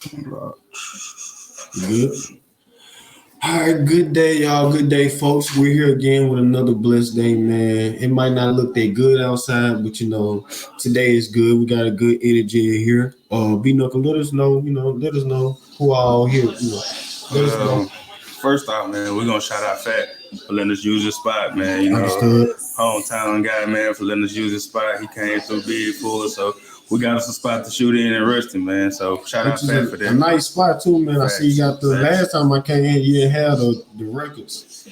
Good. All right, good day, y'all. Good day, folks. We're here again with another blessed day, man. It might not look that good outside, but today is good. We got a good energy here. Bnuckle, let us know who all here. Let us know. First off, man, we're gonna shout out Fat for letting us use his spot, man. Understood. Hometown guy, man, for letting us use his spot. He came through big for us, so we got us a spot to shoot in and rest him, man. So shout out Fat for that. A nice spot too, man. Facts. I see you got the last time I came in, you didn't have the records.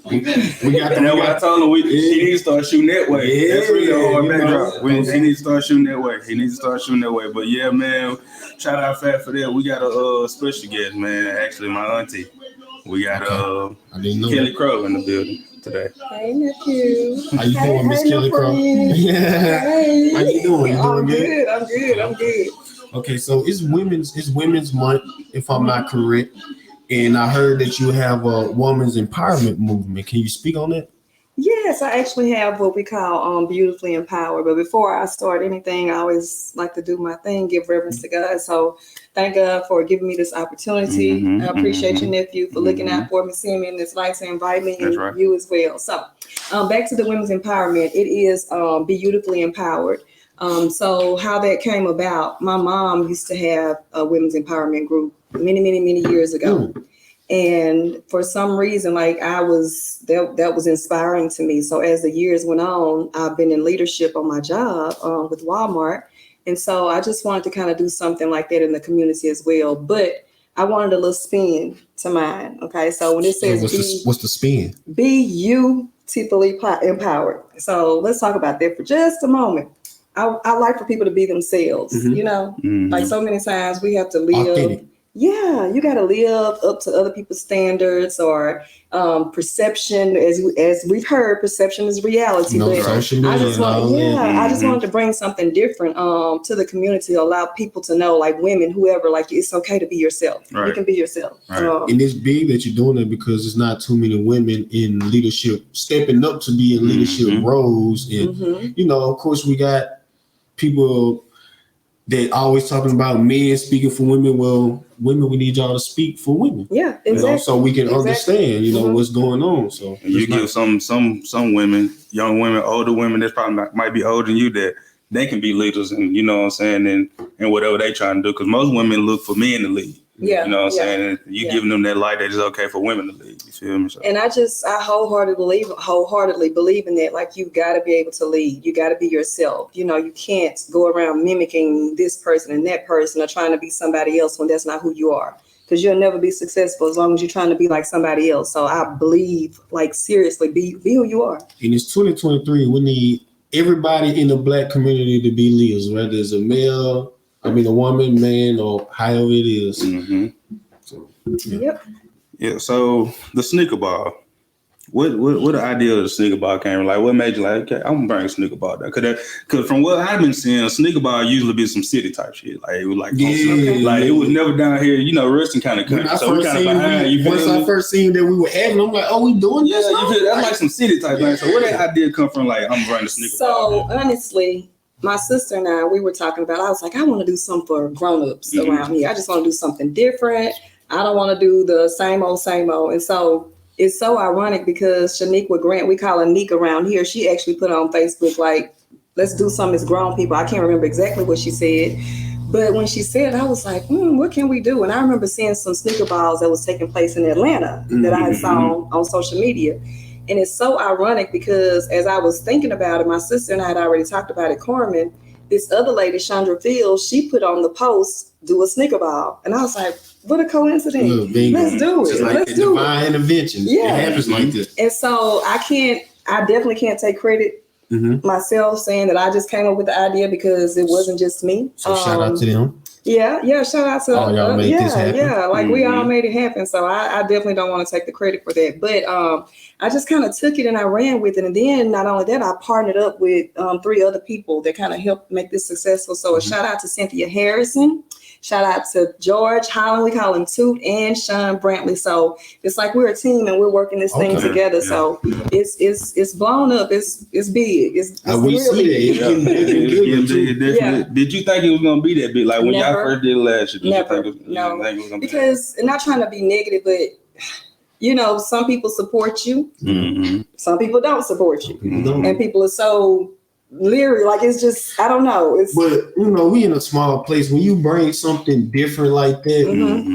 We got the. What I told him, he needs to start shooting that way. Yeah, that's really a hard backdrop. He needs to start shooting that way. But yeah, man, shout out Fat for that. We got a special guest, man. Actually, my auntie. We got Kellye Crow in the building today. Hey, nephew. How you doing, Miss Kellye Crow? Hey. How you doing? I'm good. Okay, so it's Women's Month, if I'm not correct. And I heard that you have a women's empowerment movement. Can you speak on that? Yes, I actually have what we call Beautifully Empowered. But before I start anything, I always like to do my thing, give reverence to God. So thank God for giving me this opportunity. I appreciate your nephew for looking out for me, seeing me in this life, and inviting me, and you as well. So back to the women's empowerment. It is Beautifully Empowered. So how that came about, my mom used to have a women's empowerment group many years ago. And for some reason, that was inspiring to me. So as the years went on, I've been in leadership on my job with Walmart. And so I just wanted to kind of do something like that in the community as well. But I wanted a little spin to mine. Okay. So when it says what's the spin? Beautifully empowered. So let's talk about that for just a moment. I like for people to be themselves, like so many times we have to live. Authentic. Yeah, you got to live up to other people's standards or perception. As we've heard, perception is reality. But social media. I just wanted to bring something different to the community, allow people to know, like women, whoever, like it's okay to be yourself. Right. You can be yourself. Right. And it's big that you're doing it because there's not too many women in leadership stepping up to be in leadership roles. And of course, we got people that always talking about men speaking for women. Well, women, we need y'all to speak for women. Yeah, exactly. So we can understand, what's going on. So you give some women, young women, older women that's probably might be older than you, that they can be leaders, and you know what I'm saying, and whatever they trying to do. Because most women look for men to lead. Yeah, you know what I'm saying. And you giving them that light that it's okay for women to lead. You feel me? So. And I wholeheartedly believe in that. Like, you got to be able to lead. You got to be yourself. You can't go around mimicking this person and that person or trying to be somebody else when that's not who you are. Because you'll never be successful as long as you're trying to be like somebody else. So I believe, like, seriously, be who you are. And it's 2023. We need everybody in the Black community to be leaders, whether it's a woman, man, or however it is. So, Yep. Yeah. So the Snicker Ball. What the idea of the Snicker Ball came from? Like, what made you like, okay, I'm gonna bring a Snicker Ball down? Cause from what I've been seeing, a Snicker Ball usually be some city type shit. Like, it was like, it was never down here, resting kind of country. So we kind of behind. Once I first seen that we were having, I'm like, oh, we doing this? Yeah, that's like some city type thing. So where that idea come from? Like, I'm bringing the Snicker Ball. So honestly, my sister and I, we were talking about, I was like, I want to do something for grown-ups around here. I just want to do something different. I don't want to do the same old. And so it's so ironic because Shaniqua Grant, we call her Neek around here, she actually put on Facebook, like, let's do something as grown people. I can't remember exactly what she said. But when she said, I was like, what can we do? And I remember seeing some Snicker Balls that was taking place in Atlanta that I had saw on social media. And it's so ironic because as I was thinking about it, my sister and I had already talked about it, Carmen, this other lady, Chandra Fields, she put on the post, do a Snicker Ball. And I was like, what a coincidence. Let's do it. It's like Let's do divine intervention. Yeah. It happens like this. And so I definitely can't take credit myself saying that I just came up with the idea because it wasn't just me. So shout out to them. Yeah, shout out to y'all made this happen. Yeah, like we all made it happen. So I definitely don't want to take the credit for that. But I just kind of took it and I ran with it. And then not only that, I partnered up with 3 other people that kind of helped make this successful. So a shout out to Cynthia Harrison. shout out to George Holland. We call him Toot and Sean Brantley. So it's like we're a team and we're working this thing together. Yeah. So it's blown up. It's big. It's we see that. Did you think it was gonna be that big? Like when y'all first did it last year? No. Because not trying to be negative, but you know, some people support you, some people don't support you, and people are so leery. Like it's just, I don't know. But you know, we in a small place. When you bring something different like that,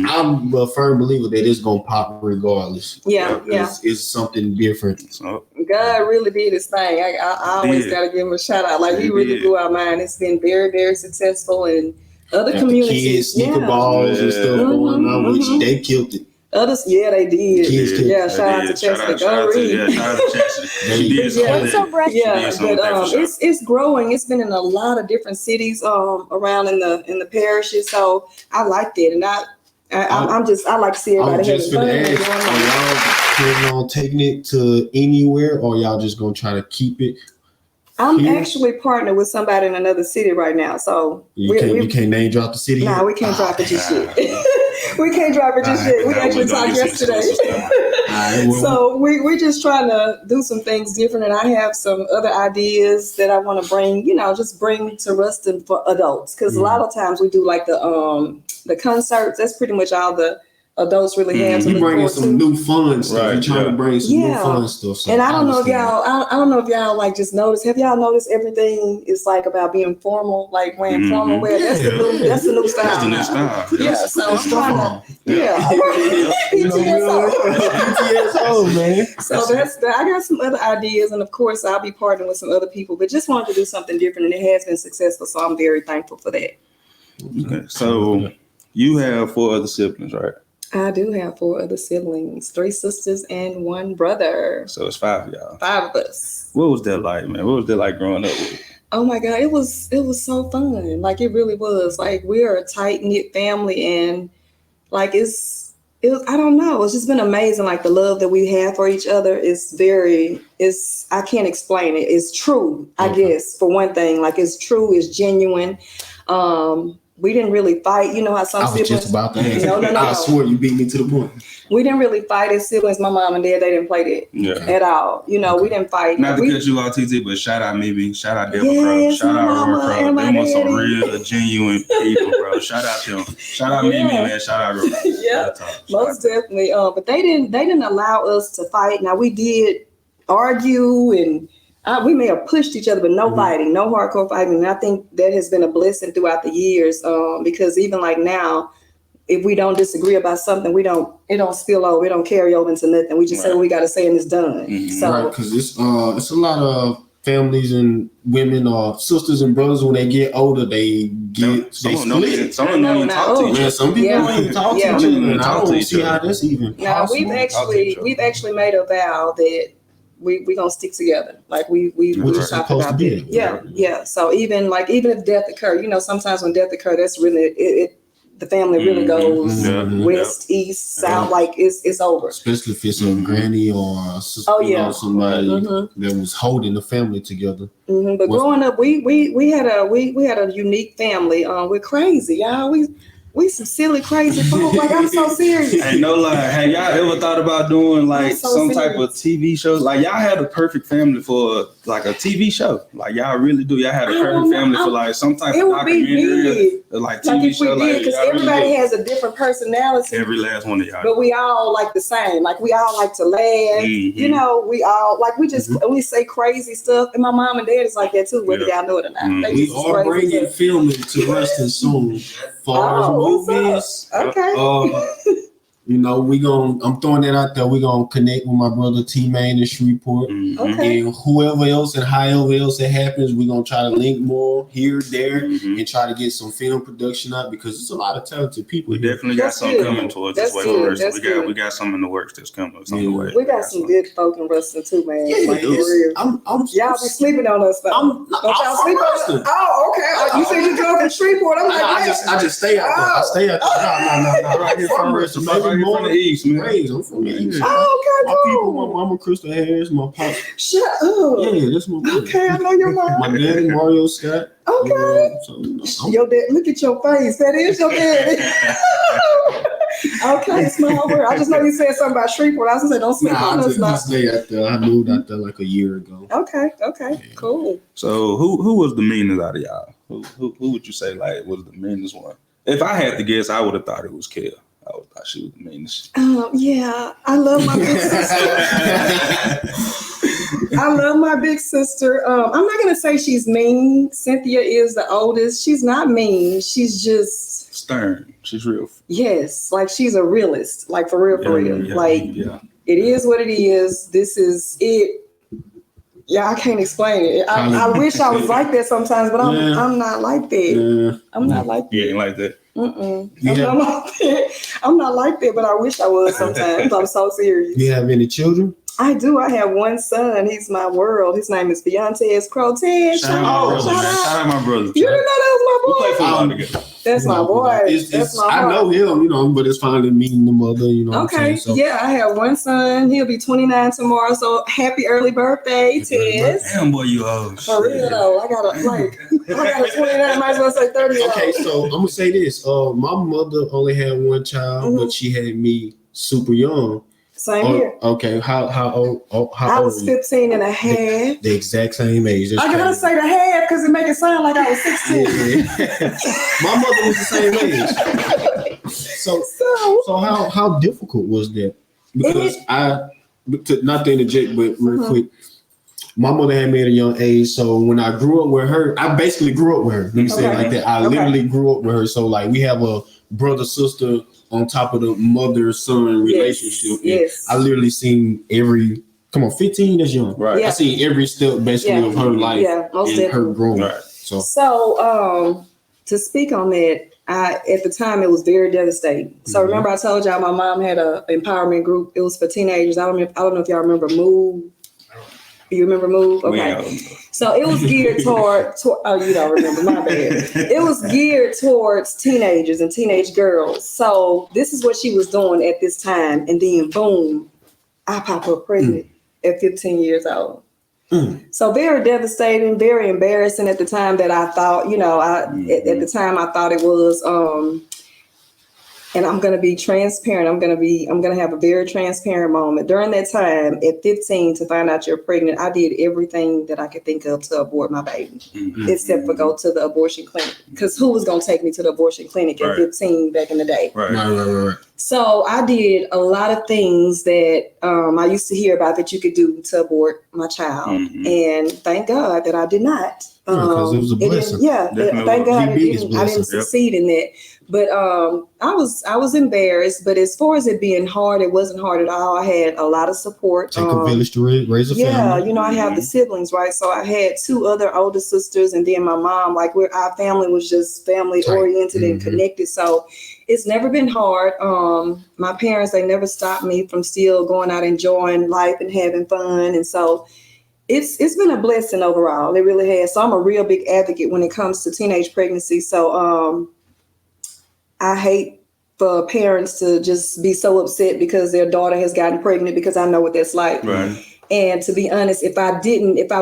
I'm a firm believer that it's gonna pop regardless. Yeah. It's something different. So God really did his thing. I always gotta give him a shout out. Like he really blew our mind. It's been very, very successful in other communities. Kids, Sneaker Balls and stuff going on, which they killed it. Others, they did. Shout out to Chester. Shout out to Chester. It's growing. It's been in a lot of different cities around in the parishes. So I liked it, and I like to see everybody having fun. Are y'all planning on taking it to anywhere, or y'all just gonna try to keep it? I'm actually partnered with somebody in another city right now. So you can't name drop the city. Nah, we can't drop it just yet. We can't drop it just yet. We actually talked yesterday. So we're just trying to do some things different, and I have some other ideas that I want to bring. You know, just bring to Ruston for adults, because a lot of times we do like the concerts. That's pretty much all the adults really have. You bringing some new fun stuff. Right, you're trying to bring some new fun stuff. So and I don't know if y'all like just noticed. Have y'all noticed everything is like about being formal, like wearing formal wear? That's the new style. That's the new style. Yeah, so I'm trying to. PTSO, man. So I got some other ideas, and of course I'll be partnering with some other people, but just wanted to do something different, and it has been successful. So I'm very thankful for that. Okay, so you have 4 other siblings, right? I do have 4 other siblings, 3 sisters and 1 brother. So it's 5 of y'all. 5 of us. What was that like, man? What was that like growing up with? Oh my God, it was so fun. Like it really was. Like we're a tight knit family, and like it was, I don't know. It's just been amazing. Like the love that we have for each other is I can't explain it. It's true, I guess, for one thing. Like it's true, it's genuine. We didn't really fight. You know how some siblings. I was just about to ask. No. I swear you beat me to the point. We didn't really fight as siblings. My mom and dad, they didn't play that at all. You know, we didn't fight. Not to cut you off, TT, but shout out Mimi, shout out Devil Crow, shout out Roar Crow. They want some real, genuine people, bro. Shout out them. Shout out Mimi, man. Shout out Roar. Most definitely. But they didn't allow us to fight. Now we did argue and. We may have pushed each other, but no fighting, no hardcore fighting. And I think that has been a blessing throughout the years, because even like now, if we don't disagree about something, it don't spill over, it don't carry over into nothing. We just say what we got to say and it's done. So, because it's a lot of families and women or sisters and brothers, when they get older, they split. Some don't even talk to each other. Some people don't even talk to each other. And I don't see how that's even possible. Now, we've actually made a vow that we gonna stick together. Like we talked about that. Yeah. So even if death occur, you know, sometimes when death occur, that's really the family really goes west, east, south. Like it's over. Especially if it's a granny or a sister, somebody that was holding the family together. But growing up, we had a unique family. We're crazy, y'all. We some silly, crazy folk. Like, I'm so serious. Ain't no lie. Have y'all ever thought about doing like type of TV show? Like y'all had a perfect family for like a TV show. Like y'all really do. Y'all had a perfect family for like some type of documentary, like TV show. Because everybody has a different personality. Every last one of y'all. But we all like the same. Like we all like to laugh. You know, we all like we say crazy stuff. And my mom and dad is like that too, whether y'all know it or not. We are bringing filming to Ruston soon. Movies. Okay. You know, I'm throwing that out there. We're gonna connect with my brother T-Main in Shreveport. Okay. And whoever else and however else it happens, we're gonna try to link more here, there, and try to get some film production out, because it's a lot of talented people. We definitely got something coming towards this way. We got some in the works that's coming. We got some good folk in Ruston too, man. Y'all be sleeping on us though. Don't y'all sleep on us? Oh, okay. You said you come from Shreveport. I'm like, I just stay out there. I stay out there. No. Right here from Ruston. Maybe from the East, man. I'm from the East. Oh, okay, cool. My mama, Crystal Harris. My pop. Shut up. Yeah, that's my mom. Okay, I know your mom. My daddy, Mario Scott. Okay. Your dad, look at your face. That is your daddy. Okay, small world. I just know you said something about Shreveport. I was gonna say, don't sleep on us. I stay out there. I moved out there like a year ago. Okay, cool. So who was the meanest out of y'all? Who would you say like was the meanest one? If I had to guess, I would have thought it was Kellye. I would have thought she was the meanest. Yeah, I love my big sister. I'm not gonna say she's mean. Cynthia is the oldest. She's not mean. She's just stern. She's real. Yes, like she's a realist. Like for real. It is what it is. This is it. Yeah, I can't explain it. I wish I was like that sometimes, but I'm not like that. Yeah. I'm not like that. You ain't like that? I'm not like that, but I wish I was sometimes. I'm so serious. You have any children? I do. I have one son. He's my world. His name is Beyonce's Crow-Ted. Shout out my brother. You didn't know that was my boy? We play football together. That's my boy. That's my boy. I know him, but it's finally meeting the mother, Okay. So. Yeah, I have one son. He'll be 29 tomorrow. So happy early birthday, Tez. Damn, boy, you old. For real though. I got a 29, might as well say 30. Okay, so I'm gonna say this. My mother only had one child, but she had me super young. Same here. Okay, how old? I was 15 and a half. The exact same age. I gotta say the half because it make it sound like I was 16. My mother was the same age. So how difficult was that? Because not to interject, but real quick, my mother had me at a young age. So when I grew up with her, I basically grew up with her. Let me say it like that. I literally grew up with her. So like we have a brother sister on top of the mother-son relationship. Yes. I literally seen 15, that's young. Right. Yeah. I seen every step basically of her life and her growing. Right. So to speak on that, at the time it was very devastating. So remember I told y'all my mom had a empowerment group. It was for teenagers. I don't know if y'all remember Move. You remember Move? Okay. So it was geared toward you don't remember, my bad. It was geared towards teenagers and teenage girls. So this is what she was doing at this time. And then boom, I pop up pregnant at 15 years old. So very devastating, very embarrassing at the time that I thought, at the time I thought it was, and I'm going to be transparent. I'm going to have a very transparent moment. During that time at 15 to find out you're pregnant, I did everything that I could think of to abort my baby, except for go to the abortion clinic. Because who was going to take me to the abortion clinic at 15 back in the day? Right. So I did a lot of things that I used to hear about that you could do to abort my child. And thank God that I did not. Because it was a blessing. Thank God I didn't succeed in that. But I was embarrassed. But as far as it being hard, it wasn't hard at all. I had a lot of support. Take a village to raise a family. Yeah, I have the siblings, right? So I had 2 other older sisters, and then my mom. Like our family was just family oriented and connected. So it's never been hard. My parents, they never stopped me from still going out enjoying life and having fun, and so. It's been a blessing overall. It really has. So I'm a real big advocate when it comes to teenage pregnancy. So I hate for parents to just be so upset because their daughter has gotten pregnant, because I know what that's like. Right. And to be honest, if I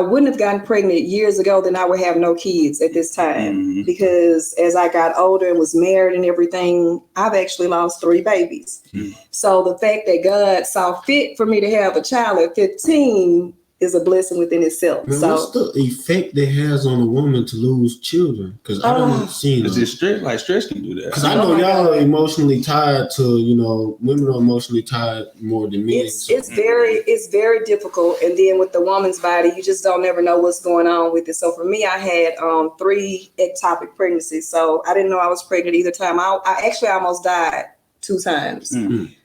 wouldn't have gotten pregnant years ago, then I would have no kids at this time. Because as I got older and was married and everything, I've actually lost 3 babies. So the fact that God saw fit for me to have a child at 15 is a blessing within itself. Man, what's the effect that has on a woman to lose children? Because I don't see it. Is it stress? Like stress can do that. Because I know y'all are emotionally tied to, women are emotionally tied more than men. It's very difficult. And then with the woman's body, you just don't never know what's going on with it. So for me, I had 3 ectopic pregnancies. So I didn't know I was pregnant either time. I actually almost died 2 times.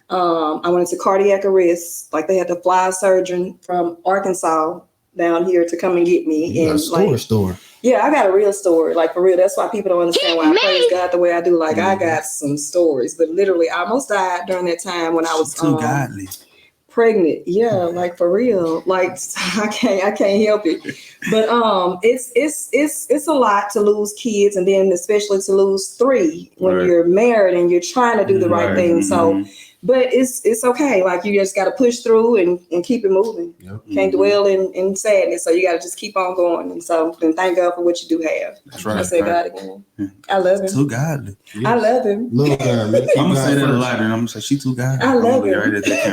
I went into cardiac arrest. Like they had to fly a surgeon from Arkansas down here to come and get me. You got a story. Yeah, I got a real story. Like for real. That's why people don't understand why I praise God the way I do. Like I got some stories, but literally I almost died during that time when I was too godly. Pregnant. Yeah, like for real. Like I can't help it. But it's a lot to lose kids, and then especially to lose 3 when you're married and you're trying to do the right thing. So, but it's okay. Like you just got to push through and keep it moving. Yep. Can't dwell in sadness. So you got to just keep on going. And so then thank God for what you do have. That's right. I say God again. I love him. Too godly. Yes. I love him. Love God, man. I'm gonna say that a lot, and I'm gonna say she too godly. I love him.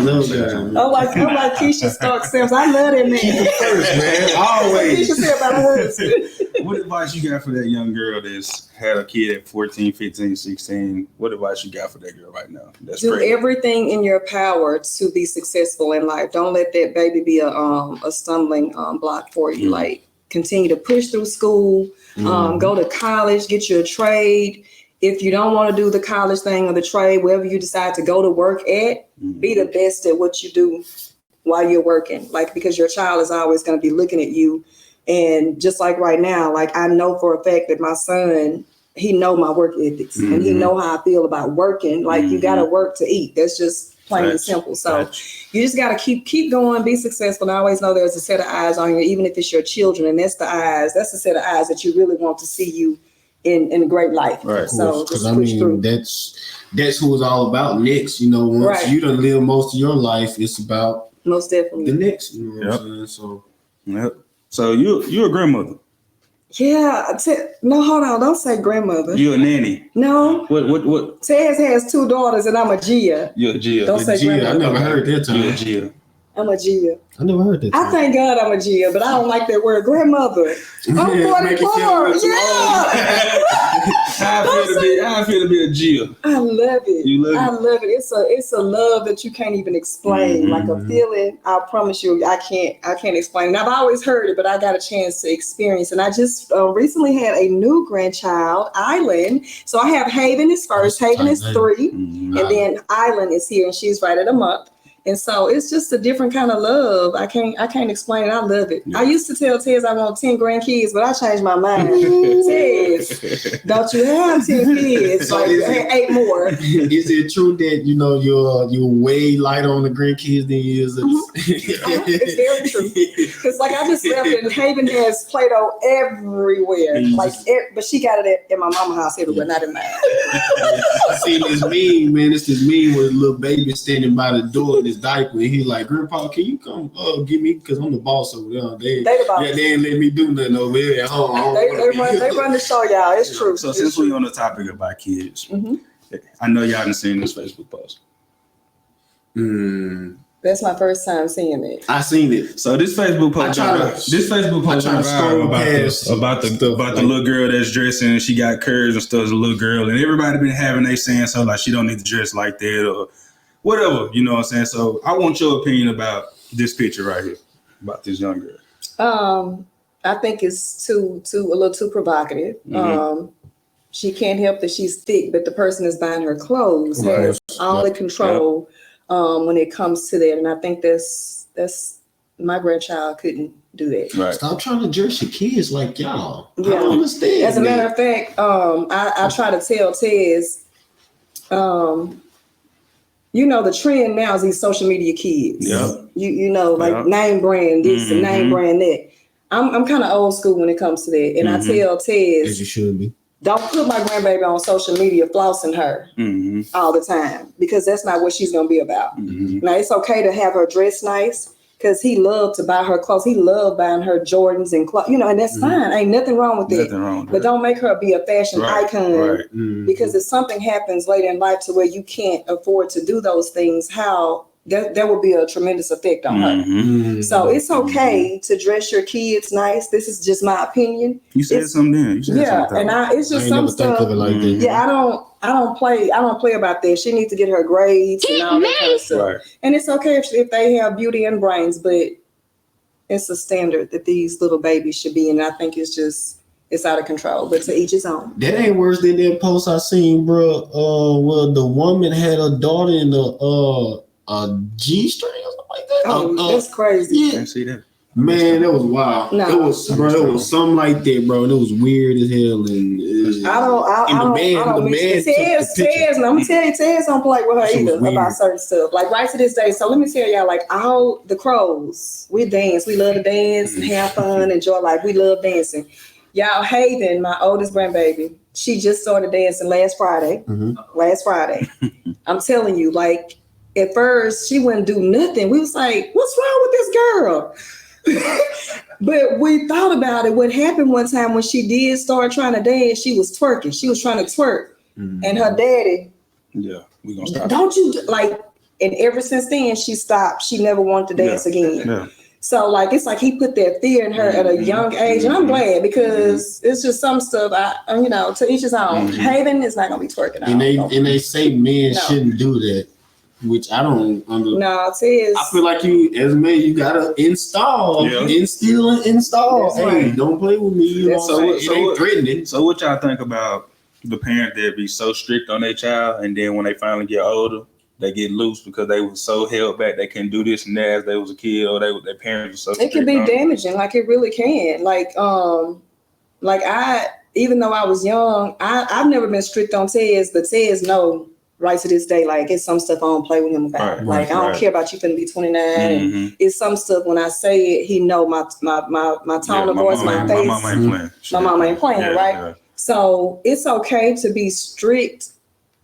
Love God. I'm like Keisha Stark Sims. I love that man. Keep it first, man. Always. Keisha said about her husband. What advice you got for that young girl that's had a kid at 14, 15, 16? What advice you got for that girl right now? That's do great. Everything in your power to be successful in life. Don't let that baby be a stumbling block for you. Like continue to push through school, go to college, get you a trade. If you don't want to do the college thing or the trade, wherever you decide to go to work at, be the best at what you do while you're working. Like, because your child is always going to be looking at you. And just like right now, like I know for a fact that my son, he know my work ethics and he know how I feel about working. Like you got to work to eat. That's just plain and simple. So you just got to keep going, be successful. And I always know there's a set of eyes on you, even if it's your children. And that's the set of eyes that you really want to see you in a great life. Right. So because I mean, that's who it's all about next. You know, once you done live most of your life, it's about most definitely the next. You know what I'm saying? So So you're a grandmother. Yeah. No, hold on. Don't say grandmother. You're a nanny. No. What? Tez has 2 daughters and I'm a Gia. You're a Gia. Don't say Gia. grandmother. I never heard that term. You're a Gia. I'm a Gia. I never heard that term. I thank God I'm a Gia, but I don't like that word grandmother. I'm 44. Yeah. How I feel to be a Gia. I love it. You love it? I love it. It's a love that you can't even explain. Like a feeling. I promise you, I can't explain. And I've always heard it, but I got a chance to experience. And I just recently had a new grandchild, Island. So I have Haven is first. Haven is 3, and then Island is here, and she's right at a month. And so it's just a different kind of love. I can't explain it. I love it. Yeah. I used to tell Tez I want 10 grandkids, but I changed my mind. Tez, don't you have 10 kids? So like 8 more. Is it true that you're way lighter on the grandkids than you is? It's very true. Because like I just left it, and Haven has Play-Doh everywhere. But she got it at my mama's house everywhere, not in mine. I seen this meme, man. It's this meme with a little baby standing by the door in his diaper, and he's like, "Grandpa, can you come get me? Because I'm the boss over there." They ain't let me do nothing over here at home. They run the show, y'all. It's true. So since we're on the topic about kids, I know y'all done seen this Facebook post. That's my first time seeing it. I seen it. So this Facebook post, about the little girl that's dressing and she got curves and stuff as a little girl, and everybody been having they saying so like she don't need to dress like that or whatever, you know what I'm saying? So I want your opinion about this picture right here, about this young girl. I think it's a little too provocative. She can't help that she's thick, but the person that's buying her clothes has all the control when it comes to that. And I think that's my grandchild couldn't do that. Right. Stop trying to dress your kids like y'all. Yeah. I don't understand. As a matter of fact, I try to tell Tez, you know, the trend now is these social media kids. Yeah. You know, like name brand this and name brand that. I'm kind of old school when it comes to that. And I tell Tez, as you should be, don't put my grandbaby on social media flossing her all the time, because that's not what she's going to be about. Now, it's okay to have her dress nice, because he loved to buy her clothes. He loved buying her Jordans and clothes, you know, and that's fine. Ain't nothing wrong with that. But don't make her be a fashion icon, because if something happens later in life to where you can't afford to do those things, there will be a tremendous effect on her. So it's okay to dress your kids nice. This is just my opinion. You said something then. It's just some stuff. Like that. Yeah, I don't play about that. She needs to get her grades and all that kind of stuff. Right. And it's okay if they have beauty and brains, but it's a standard that these little babies should be in. And I think it's out of control, but to each his own. That ain't worse than that post I seen, bro. Well, the woman had a daughter in a G-string or something like that. That's crazy. Yeah. I see that. Man, that was wild. No. It was, bro. It was something like that, bro. And it was weird as hell. And I don't mix it. Tez, I'm gonna tell you, Tez don't play with her either about certain stuff. Like right to this day. So let me tell y'all, like all the crows, we dance. We love to dance and have fun, enjoy life. We love dancing. Y'all, Hayden, my oldest grandbaby, she just started dancing last Friday. Last Friday. I'm telling you, like at first she wouldn't do nothing. We was like, what's wrong with this girl? But we thought about it. What happened one time when she did start trying to dance, she was twerking. She was trying to twerk. And her daddy, we gonna stop. Don't you like, and ever since then she stopped. She never wanted to dance again. Yeah. So like it's like he put that fear in her at a young age, and I'm glad because it's just some stuff to each his own. Hayden is not gonna be twerking. And they say men shouldn't do that. Which I don't understand. No, it is. I feel like you, as a man, you gotta instill and install. Hey, right. Don't play with me. You know it ain't threatening. So what y'all think about the parent that be so strict on their child, and then when they finally get older, they get loose because they were so held back they couldn't do this and that as they was a kid, or their parents were so strict. It can be damaging. Like it really can. Even though I was young, I've never been strict on Tez, but Tez know. Right to this day, like it's some stuff I don't play with him about. I don't care about you finna be 29. And it's some stuff when I say it, he know my tone of voice, my face. My mama ain't playing. My mama ain't playing, right? Yeah. So it's okay to be strict,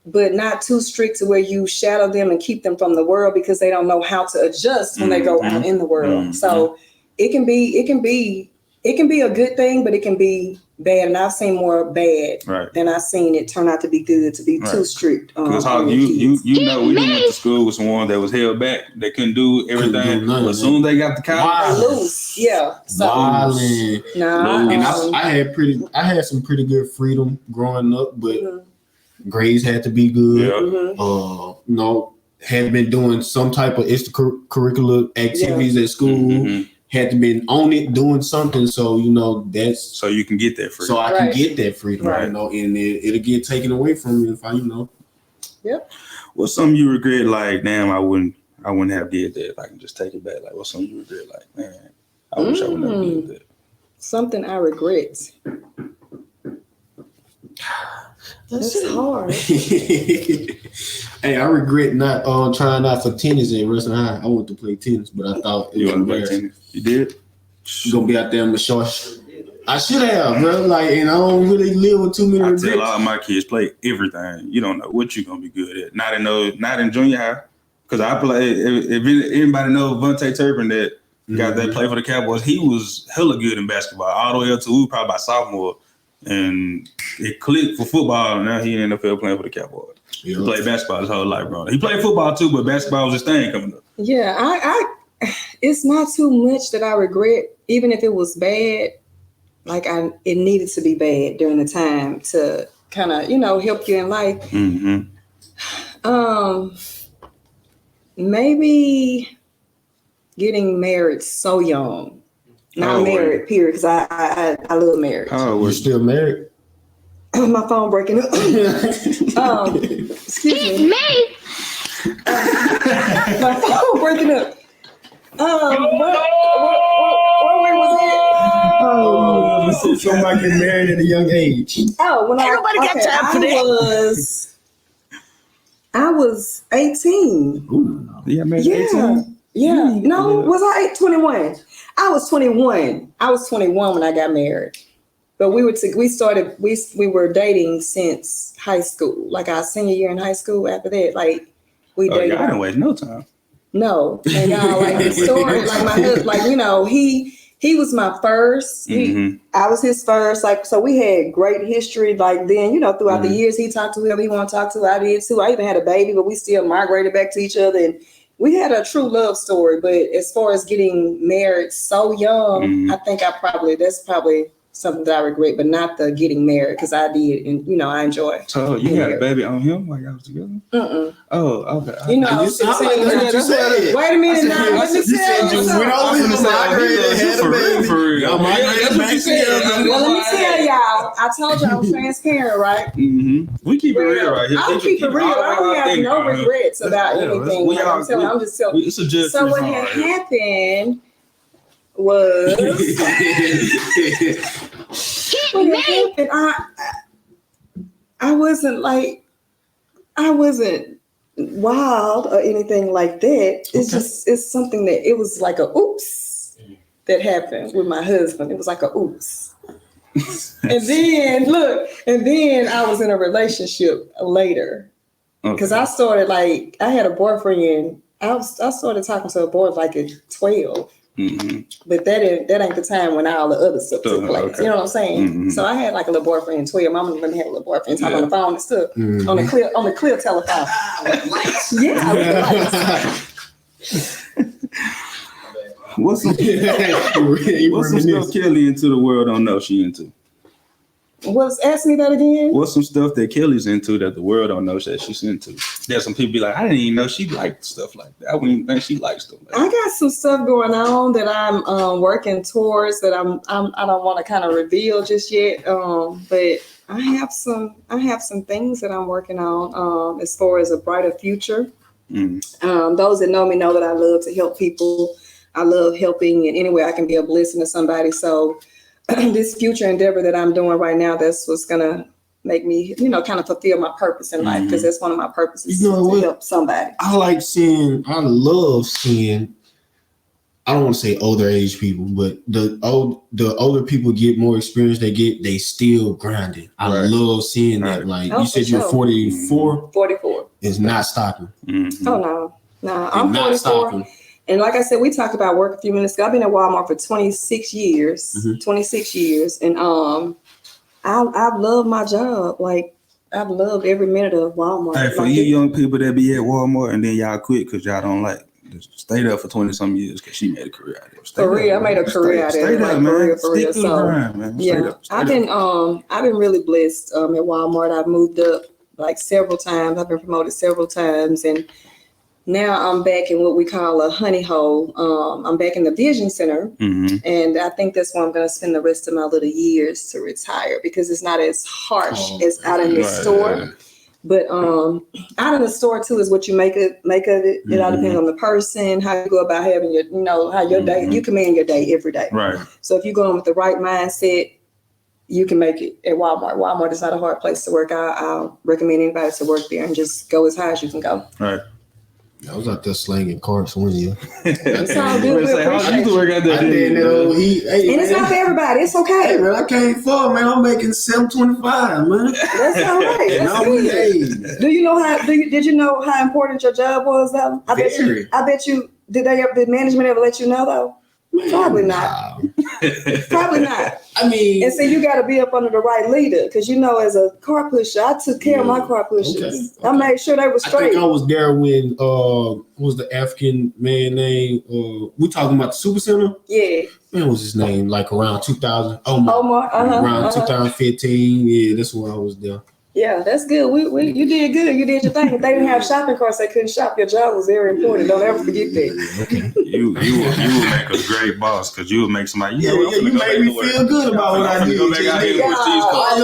but not too strict to where you shadow them and keep them from the world because they don't know how to adjust when they go out in the world. So it can be a good thing, but it can be bad, and I've seen more bad than I've seen it turn out to be good, to be too strict. Because you know, we went to school with someone that was held back, they couldn't do everything. But as soon as they got the college, loose, violent. And I had some pretty good freedom growing up, but grades had to be good. Had been doing some type of extracurricular activities at school. Had to been on it doing something, so that's so you can get that freedom. So I can get that freedom, and it'll get taken away from me if I, Yep. What's something you regret? Like, damn, I wouldn't have did that. If I can just take it back. Like, what's something you regret? Like, man, I wish I would never did that. Something I regret. That's hard. Hey, I regret not trying out for tennis at Western High. I wanted to play tennis, but I thought it was embarrassing. You did? You gonna be out there in my shorts. I should have, bro. Like, and I don't really live with too many regrets. I tell all my kids play everything. You don't know what you're gonna be good at. Not in junior high. Because I play. If anybody knows Vontae Turpin that got that play for the Cowboys, he was hella good in basketball all the way up to probably by sophomore. And it clicked for football. Now he in the NFL playing for the Cowboys. He played basketball his whole life, bro. He played football too, but basketball was his thing coming up. Yeah, I it's not too much that I regret, even if it was bad. Like it needed to be bad during the time to kind of help you in life. Maybe getting married so young. Not married, period, because I love marriage. Oh, we're still married? My phone breaking up. Excuse me. My phone breaking up. What was it? Somebody get married at a young age. Oh, when everybody got time for that. I was 18. Ooh, you got married at 18? Yeah. No, was I 21? I was 21. I was 21 when I got married. But we were dating since high school, like our senior year in high school. After that, like we dated. I didn't waste no time. No, and y'all like the story, like my husband, like he was my first. I was his first. Like so, we had great history. Like then, throughout the years, he talked to whoever he wanted to talk to. I did too. I even had a baby, but we still migrated back to each other, and we had a true love story. But as far as getting married so young, I think that's probably something that I regret, but not the getting married because I did, and I enjoy it. So you had a baby on him while y'all was together? Oh, okay. I was 16. Wait a minute, now let me tell you something. Well, let me tell y'all. I told you I was transparent, right? We keep it real right here. I'll keep it real. I don't have no regrets about anything. I'm just telling you. It's a judgment. So what had happened was when it happened, I wasn't wild or anything like that. It's just it's something that it was like a oops that happened with my husband. It was like a oops. and then I was in a relationship later because I started I had a boyfriend. I started talking to a boy like at 12. But that ain't the time when all the other stuff took place. Okay. You know what I'm saying? So I had like a little boyfriend at 12. Mama let me have a little boyfriend talk on the phone and stuff on the clear telephone. What's some stuff Kellye into the world don't know she into? Ask me that again. What's some stuff that Kellye's into that the world don't know that she's into? There's some people be like, I didn't even know she liked stuff like that. I wouldn't even think she likes stuff like that. I got some stuff going on that I'm working towards that I don't want to kind of reveal just yet. But I have some things that I'm working on as far as a brighter future. Those that know me know that I love to help people. I love helping in any way I can be a blessing to somebody. So this future endeavor that I'm doing right now, that's what's gonna make me, kind of fulfill my purpose in life, because that's one of my purposes to help somebody. I love seeing, I don't want to say older age people, but the older people get more experience they still grinding. I love seeing that. Like you said, you're 44. 44. It's not stopping. Oh no, I'm 44. Stopping. And like I said, we talked about work a few minutes ago. I've been at Walmart for 26 years. 26 years. And I've loved my job. Like, I've loved every minute of Walmart. Hey, for you young people that be at Walmart and then y'all quit because y'all don't like, just stay there for 20-some years because she made a career out of it. For real, I made a career out of it. Stay there, man. For real. Stick to the grind, man. Yeah, I've been really blessed at Walmart. I've moved up like several times. I've been promoted several times, and now I'm back in what we call a honey hole. I'm back in the Vision Center, and I think that's where I'm going to spend the rest of my little years to retire, because it's not as harsh as out in the store. But out in the store too is what you make of it. It all depends on the person, how you go about having your, how your day. You command your day every day. Right. So if you're going with the right mindset, you can make it at Walmart. Walmart is not a hard place to work. I'll recommend anybody to work there and just go as high as you can go. Right. I was out there slanging carts one year. It's all good. How you work out there? And it's not for everybody. It's okay. Hey, man, I can't fall, man. I'm making $7.25, man. That's all right. That's good. Do you know did you know how important your job was, though? I bet you. Did management ever let you know, though? Probably not. Probably not. I mean, and so you got to be up under the right leader, because as a car pusher, I took care of my car pushers. Okay. I made sure they were straight. I think I was there when what was the African man name? We talking about the Super Center? Yeah. Man, what was his name? Like around 2000. Omar. Around 2015. Yeah, that's when I was there. Yeah, that's good. You did good. You did your thing. If they didn't have shopping carts, they couldn't shop. Your job was very important. Don't ever forget that. You will make a great boss, because you will make somebody. You made me feel good about what I did. Go back out here and push these carts. I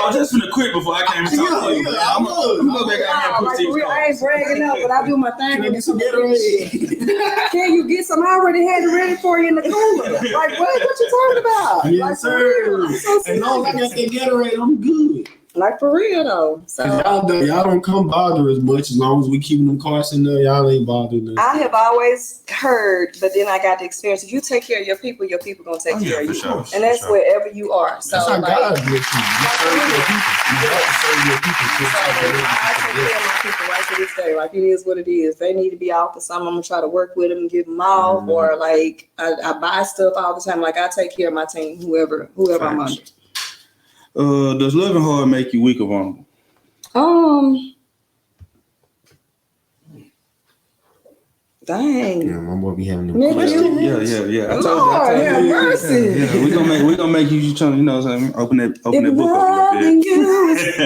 was just gonna quit before I came to talk to you. I'm gonna go back out here and push these carts. I ain't bragging up, but I do my thing. Can I get some Gatorade? Can you get some? I already had it ready for you in the cooler. Like, what you talking about? Yes, sir. As long as I got that Gatorade, I'm good. Like, for real though. So y'all don't come bother as much. As long as we keeping them cars in there, y'all ain't bothering us. I have always heard, but then I got the experience. If you take care of your people gonna take care of you. Sure, and that's wherever you are. So that's how God bless you. You serve your people. You have to serve your people. I take care of my people right to this day. Like, it is what it is. If they need to be off for something, I'm gonna try to work with them and give them off. Or like I buy stuff all the time. Like, I take care of my team, whoever I'm under. Does living hard make you weak or vulnerable? Dang. Yeah, my boy be having them. Yeah. I told you. Mercy. Yeah, we gonna make you trying to, open that book up a little bit.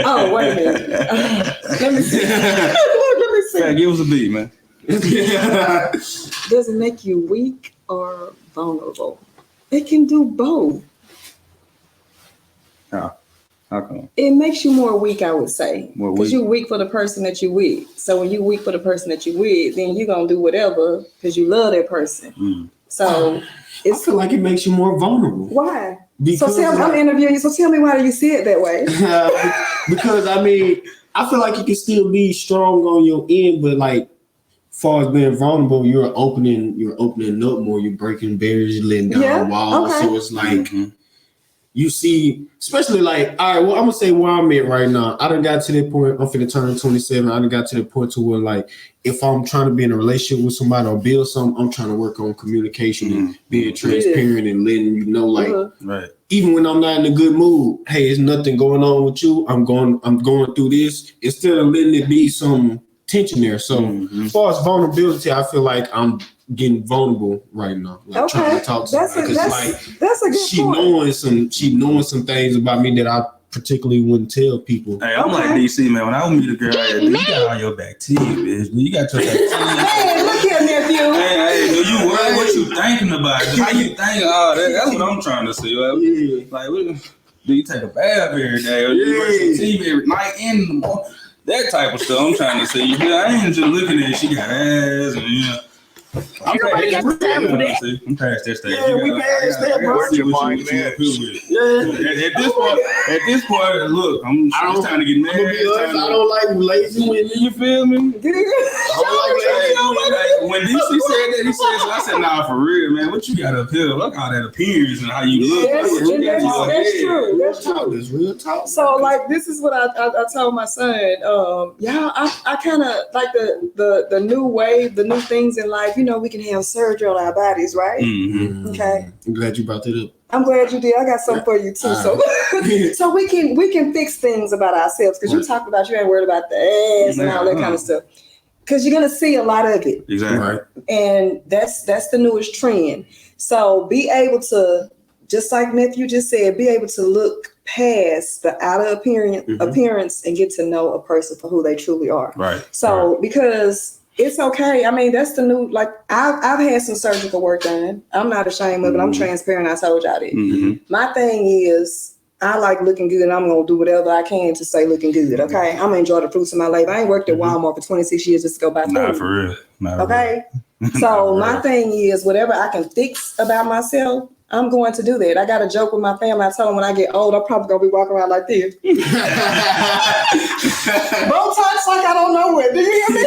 Oh, wait a minute. Let me see. Hey, give us a beat, man. Does it make you weak or vulnerable? It can do both. How come? It makes you more weak, I would say. Because you're weak for the person that you're with. So when you're weak for the person that you're with, then you're going to do whatever because you love that person. So I feel like it makes you more vulnerable. Why? Because I'm interviewing you. So tell me, why do you see it that way? Because I mean, I feel like you can still be strong on your end, but like, far as being vulnerable, you're opening up more. You're breaking barriers, you're letting down walls. Okay. So it's like you see, especially like, all right, well, I'm gonna say where I'm at right now. I done got to that point. I'm finna turn 27. I done got to the point to where like, if I'm trying to be in a relationship with somebody or build something, I'm trying to work on communication and being transparent and letting you know, like, even when I'm not in a good mood, hey, there's nothing going on with you. I'm going through this. Instead of letting it be some tension there. So as far as vulnerability, I feel like I'm getting vulnerable right now. Like trying to talk to somebody. That's a good point. She knowing some things about me that I particularly wouldn't tell people. Hey, I'm like DC, man. When I would meet a girl, you got all your bacteria, bitch. You got your bacteria. Hey, look here, nephew. Hey, do you worry what you thinking about? How you thinking? Oh, that's what I'm trying to see. Like, do you take a bath every day, or do you brush your teeth every night in the morning? That type of stuff I'm trying to see. I ain't just looking at it. She got ass and I'm past that stage. Yeah, we passed that, bro. At this point, look, it's time to get married. I'm gonna be honest, I don't like lazy women. You feel me? When DC said that, I said, nah, for real, man. What you got up here? Look all that appearance and how you look. That's true. That's true. That's real talk. So, like, this is what I told my son. I kind of like the new wave, the new things in life. You know, we can have surgery on our bodies, right? Mm-hmm. Okay. I'm glad you brought that up. I'm glad you did. I got something for you too. So we can fix things about ourselves, because you talked about you ain't worried about the ass and all that kind of stuff. Because you're gonna see a lot of it. Exactly. Right. And that's the newest trend. So be able to, just like Matthew just said, be able to look past the outer appearance and get to know a person for who they truly are. Right. So because it's okay. I mean, that's the new, like, I've had some surgical work done. I'm not ashamed of it. I'm transparent. I told y'all that. My thing is, I like looking good, and I'm going to do whatever I can to stay looking good, okay? I'm going to enjoy the fruits of my labor. I ain't worked at Walmart for 26 years just to go buy food. Not for real. Okay? So my thing is, whatever I can fix about myself, I'm going to do that. I got a joke with my family. I tell them when I get old, I'm probably going to be walking around like this. Botox like I don't know it. Do you hear me?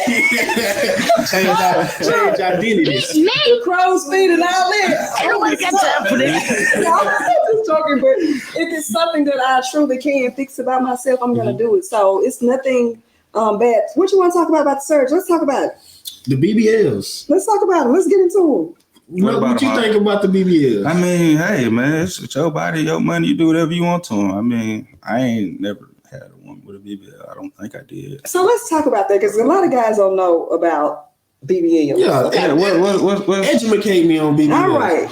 Change identity. The crow's feet and all that. I don't want to get time for this. I'm just joking, but if it's something that I truly can fix about myself, I'm going to do it. So it's nothing bad. What you want to talk about the surgery? Let's talk about it. The BBLs. Let's talk about it. Let's get into it. What you think about the BBLs? I mean, hey, man, it's your body, your money. You do whatever you want to them. I mean, I ain't never had a woman with a BBL. I don't think I did. So let's talk about that, because a lot of guys don't know about BBLs. Yeah, okay. What? Educate me on BBLs. All right.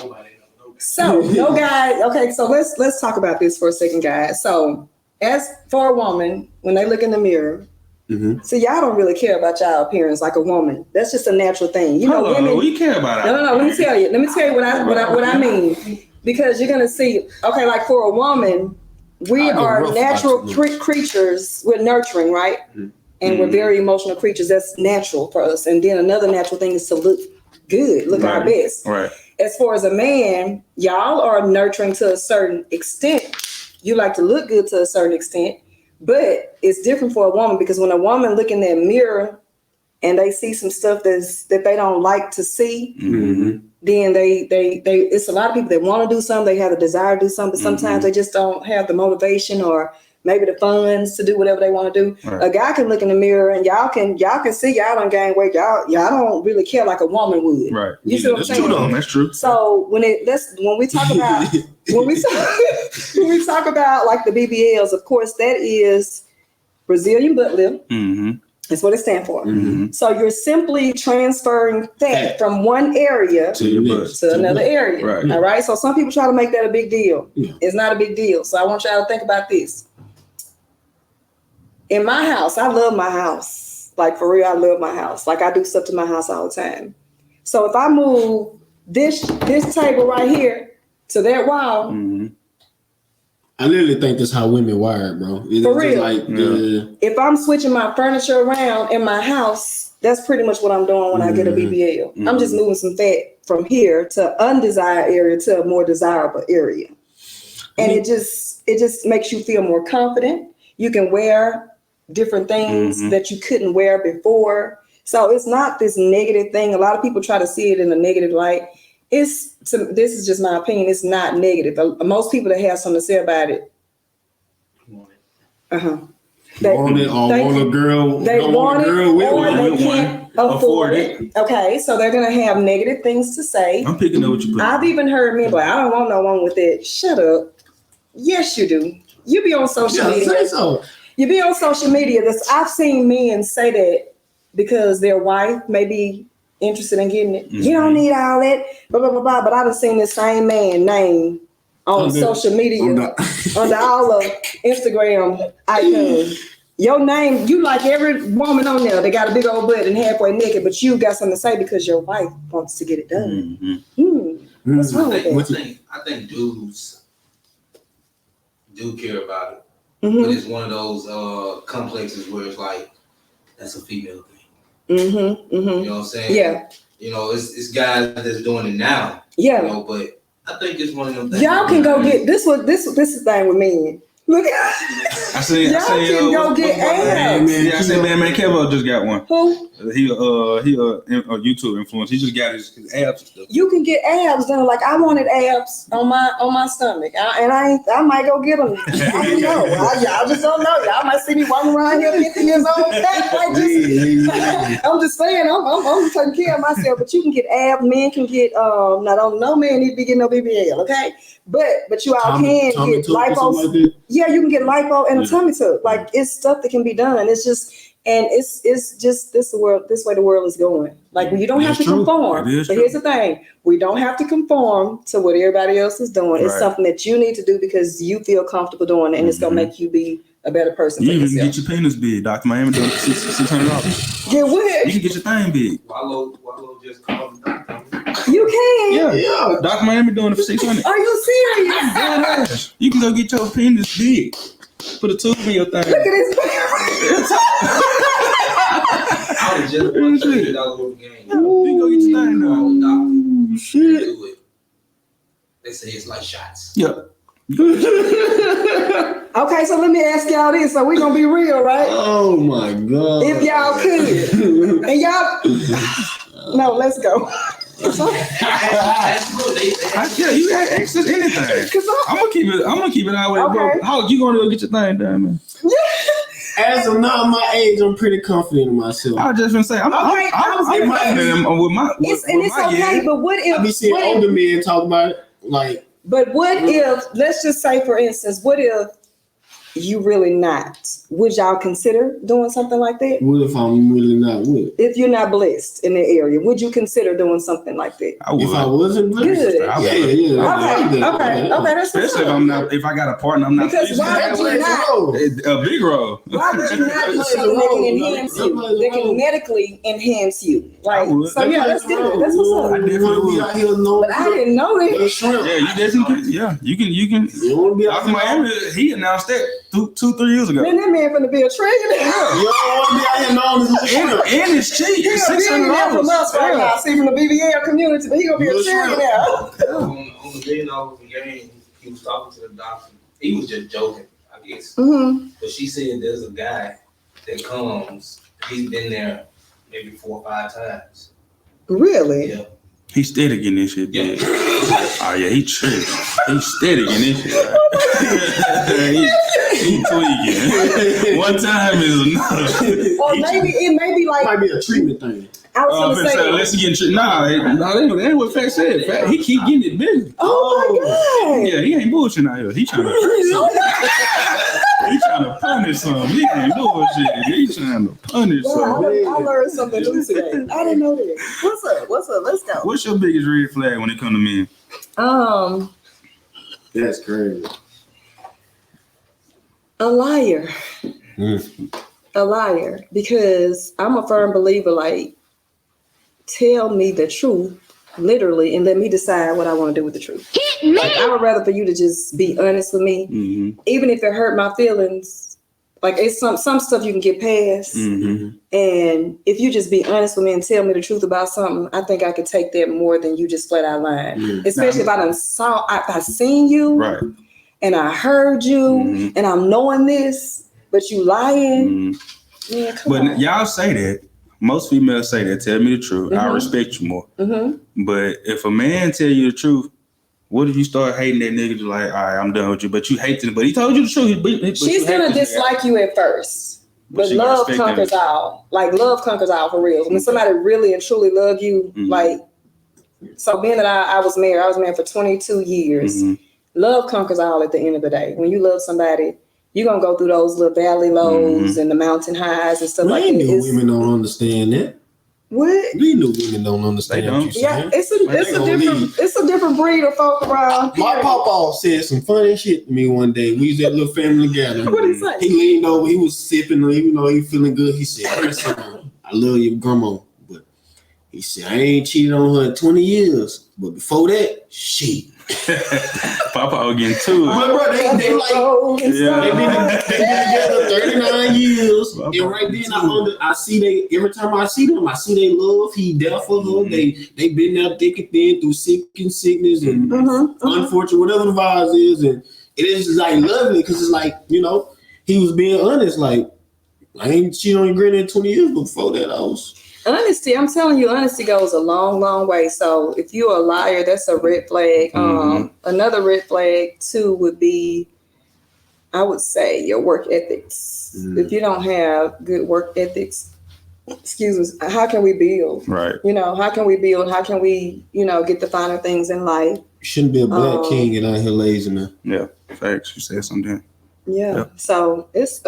So no guy. Okay, so let's talk about this for a second, guys. So as for a woman, when they look in the mirror. So y'all don't really care about y'all appearance like a woman. That's just a natural thing. You know, women. We care about it. No. Let me tell you what I mean. Because you're gonna see. Okay, like for a woman, we are natural creatures. We're nurturing, right? And we're very emotional creatures. That's natural for us. And then another natural thing is to look good, look our best. Right. As far as a man, y'all are nurturing to a certain extent. You like to look good to a certain extent. But it's different for a woman, because when a woman look in that mirror and they see some stuff that they don't like to see, then they it's a lot of people that want to do something, they have the desire to do something, but sometimes they just don't have the motivation or maybe the funds to do whatever they want to do. Right. A guy can look in the mirror and y'all can see y'all done gain weight. Y'all don't really care like a woman would. Right. You see what I'm saying? True though. That's true. So when we talk about when we talk about like the BBLs, of course that is Brazilian butt lift. That's what it stands for. So you're simply transferring fat from one area to another area. Right. All right. So some people try to make that a big deal. It's not a big deal. So I want y'all to think about this. In my house, I love my house. Like for real, I love my house. Like I do stuff to my house all the time. So if I move this table right here to that wall. I literally think that's how women wired, bro. For real. If I'm switching my furniture around in my house, That's pretty much what I'm doing when I get a BBL. I'm just moving some fat from here to undesired area to a more desirable area. And it just makes you feel more confident. You can wear different things that you couldn't wear before. So it's not this negative thing. A lot of people try to see it in a negative light. This is just my opinion. It's not negative. Most people that have something to say about it. They want it or want a girl. They want it or they can't afford it. Okay, so they're gonna have negative things to say. I'm picking up what you put. I've even heard men like, I don't want no one with that. Shut up. Yes, you do. You be on social media. Say so. You be on social media. I've seen men say that because their wife may be interested in getting it. You don't need all that, blah, blah, blah, blah. But I've seen the same man name on social media under all of Instagram icons. Your name, you like every woman on there. They got a big old butt and halfway naked, but you got something to say because your wife wants to get it done. What's wrong with that? I think dudes do care about it. But it's one of those complexes where it's like, that's a female thing. You know what I'm saying? Yeah. You know, it's guys that's doing it now. Yeah. You know, but I think it's one of them things. Y'all can go get this is the thing with men. Look at I see. y'all can go get abs. I see, man, Kevo just got one. Who? He a YouTube influencer. He just got his abs and stuff. You can get abs done. Like I wanted abs on my stomach, I might go get them. I don't know. Y'all just don't know. Y'all might see me walking around here 50 years old. I'm just saying. I'm taking care of myself. But you can get abs. Men can get. No man need to be getting no BBL. Okay. But you all can get lipo. Yeah, you can get lipo and a tummy tuck. Like it's stuff that can be done. It's just. And it's just this way the world is going. Like you don't have to conform. But here's the thing: we don't have to conform to what everybody else is doing. It's something that you need to do because you feel comfortable doing it, and it's gonna make you be a better person. You even get your penis big. Dr. Miami doing $600. Get what? You can get your thing big. Wallow just called the doctor. You can. Yeah. Dr. Miami doing it for $600. Are you serious? You can go get your penis big. Put a tube in your thing. Look at this. I was just $100 worth of game. You go get your thing done. Doctor. Shit. Do it. They say it's like shots. Yeah. Okay, so let me ask y'all this. So we're gonna be real, right? Oh my God. If y'all could. And y'all no, let's go. Yeah, you got access to anything. I'm gonna keep it that way, bro. How you gonna go get your thing done, man? As of now, my age, I'm pretty confident in myself. I was just gonna say, I'm with my. It's okay, but what if I be seeing older men talk about it, like. But what if? Let's just say, for instance, what if you really not? Would y'all consider doing something like that? What if I'm really not with? If you're not blessed in the area, would you consider doing something like that? I would. If I wasn't blessed, good. Okay, that's especially if I'm not. If I got a partner, I'm not. Because why would you not? A big role. Why would you not do something that can enhance you? That can medically enhance you. Like so, yeah, that's good. That's what's up. I definitely would be out here but I didn't know that. Yeah, you definitely. Yeah, you can. You want to be out here? Miami, he announced that 2-3 years ago. Man, that man finna be a trillionaire. You don't want to be out here known as and it's cheap. It's $600 from us right now. See, from the BBL community, but he gonna be a trillionaire. On the $1 billion game, he was talking to the doctor. He was just joking, I guess. But she said there's a guy that comes. He's been there maybe 4 or 5 times. Really? Yeah. He's steady getting this shit, dude. Oh yeah, he tripping. He's steady getting this shit. He tweaking. One time is enough. Or maybe it may be like might be a treatment thing. I was gonna say, let's get that ain't what Fat said. Fat, he keep getting it busy. Oh my God. Yeah, he ain't bullshitting out here. He trying to punish something. He ain't bullshitting. He trying to punish something. I learned something new today. I didn't know that. What's up? Let's go. What's your biggest red flag when it comes to men? That's crazy. A liar. A liar. Because I'm a firm believer, like, tell me the truth, literally, and let me decide what I want to do with the truth. Like, I would rather for you to just be honest with me. Even if it hurt my feelings, Like it's some stuff you can get past. And if you just be honest with me and tell me the truth about something, I think I could take that more than you just flat out lying. Especially if I seen you and I heard you and I'm knowing this, but you lying. Yeah, but on. Y'all say that. Most females say that. Tell me the truth. I respect you more. But if a man tell you the truth, what if you start hating that nigga? Like, all right, I'm done with you. But you hate him. But he told you the truth. She's gonna dislike you at first, but love conquers all. Like love conquers all for real. When somebody really and truly love you, like, so being that I was married for 22 years. Love conquers all at the end of the day. When you love somebody, you're going to go through those little valley lows and the mountain highs and stuff like that. Women don't understand that. What? We knew women don't understand what you're saying. Yeah, it's a different breed of folk around. My papa said some funny shit to me one day. We was at a little family gathering. What did he say? He leaned over, he was sipping, even though he feeling good. He said, I love your grandma. But he said, I ain't cheated on her in 20 years. But before that, shit. Papa getting to it. But bro, they like they've been together 39 years. And right then I see every time I see them, I see they love. He there for her. They been there thick and thin through sickness and unfortunate, whatever the vibes is, and it is like lovely because it's like, he was being honest. Like, I ain't cheated on your granny in 20 years, but before that I was. Honesty, I'm telling you, honesty goes a long, long way. So if you're a liar, that's a red flag. Another red flag too would be, I would say, your work ethics. If you don't have good work ethics, how can we build? Right. How can we build? How can we, get the finer things in life? Shouldn't be a black king and out here lazy, man. Yeah, facts. You said something. Yeah. So it's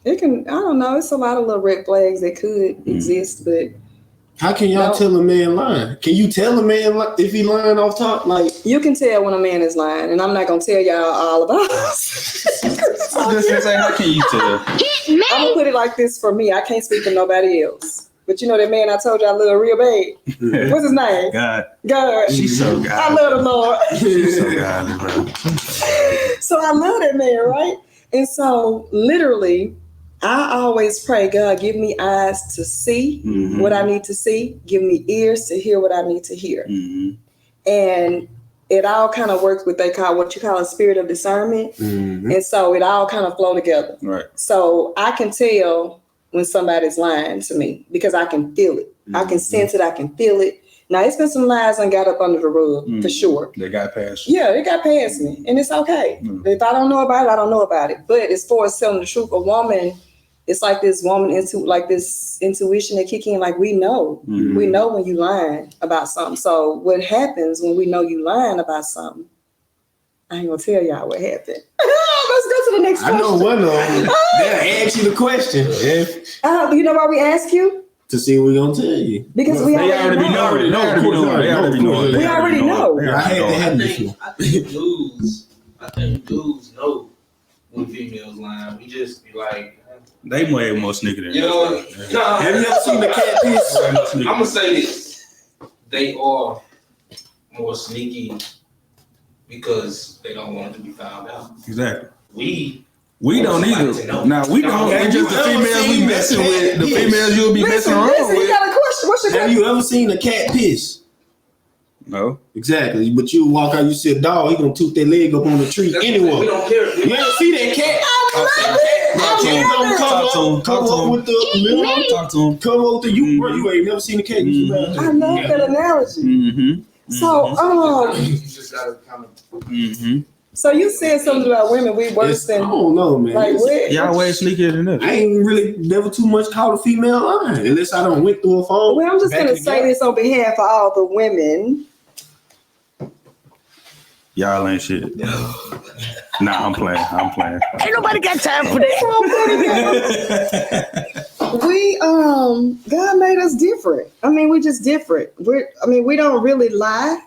it can, I don't know, it's a lot of little red flags that could exist, but how can y'all tell a man lying? Can you tell a man if he lying off top? Like, you can tell when a man is lying, and I'm not gonna tell y'all all about this. I was just say, how can you tell? I'm gonna put it like this for me. I can't speak for nobody else. But that man I told you I love real bad. What's his name? God. She's so godly. I love the Lord. She's so godly, bro. So I love that man, right? And so literally, I always pray, God, give me eyes to see what I need to see. Give me ears to hear what I need to hear. And it all kind of works with what you call a spirit of discernment. And so it all kind of flow together. Right. So I can tell when somebody's lying to me because I can feel it. I can sense it. I can feel it. Now, it's been some lies I got up under the rug, for sure. They got past you. Yeah, they got past me. And it's okay. If I don't know about it, I don't know about it. But as far as telling the truth, a woman, it's like this this intuition that kick in. Like, we know. We know when you lying about something. So what happens when we know you lying about something? I ain't gonna tell y'all what happened. Let's go to the next question. I know one of them. They'll ask you the question. You know why we ask you? To see what we're gonna tell you. Because we already know. We already know. I had to have this. I think dudes know when females lying. We just be like, they way more sneaky than have you ever seen the cat piece? I'm gonna say this: they are more sneaky because they don't want it to be found out. Exactly. We don't either. Now we don't. It's just the females we messing with. The females you'll be messing around with. You got a question? What's your question? Have you ever seen a cat piss? No. Exactly. But you walk out, you see a dog, he gonna toot their leg up on the tree. Anyone. We don't care. You ever see that cat? Come up with the milk. Talk to him. Come up with you. Bro, you ain't never seen a cat. I love that analogy. So, you just gotta kind of. So you said something about women we worse than. I don't know, man. Like what? Y'all way sneakier than us. I ain't really never too much called a female lying unless I don't went through a phone. Well, I'm just gonna say this on behalf of all the women. Y'all ain't shit. Nah, I'm playing. Ain't nobody got time for that. God made us different. I mean, we're just different. We don't really lie.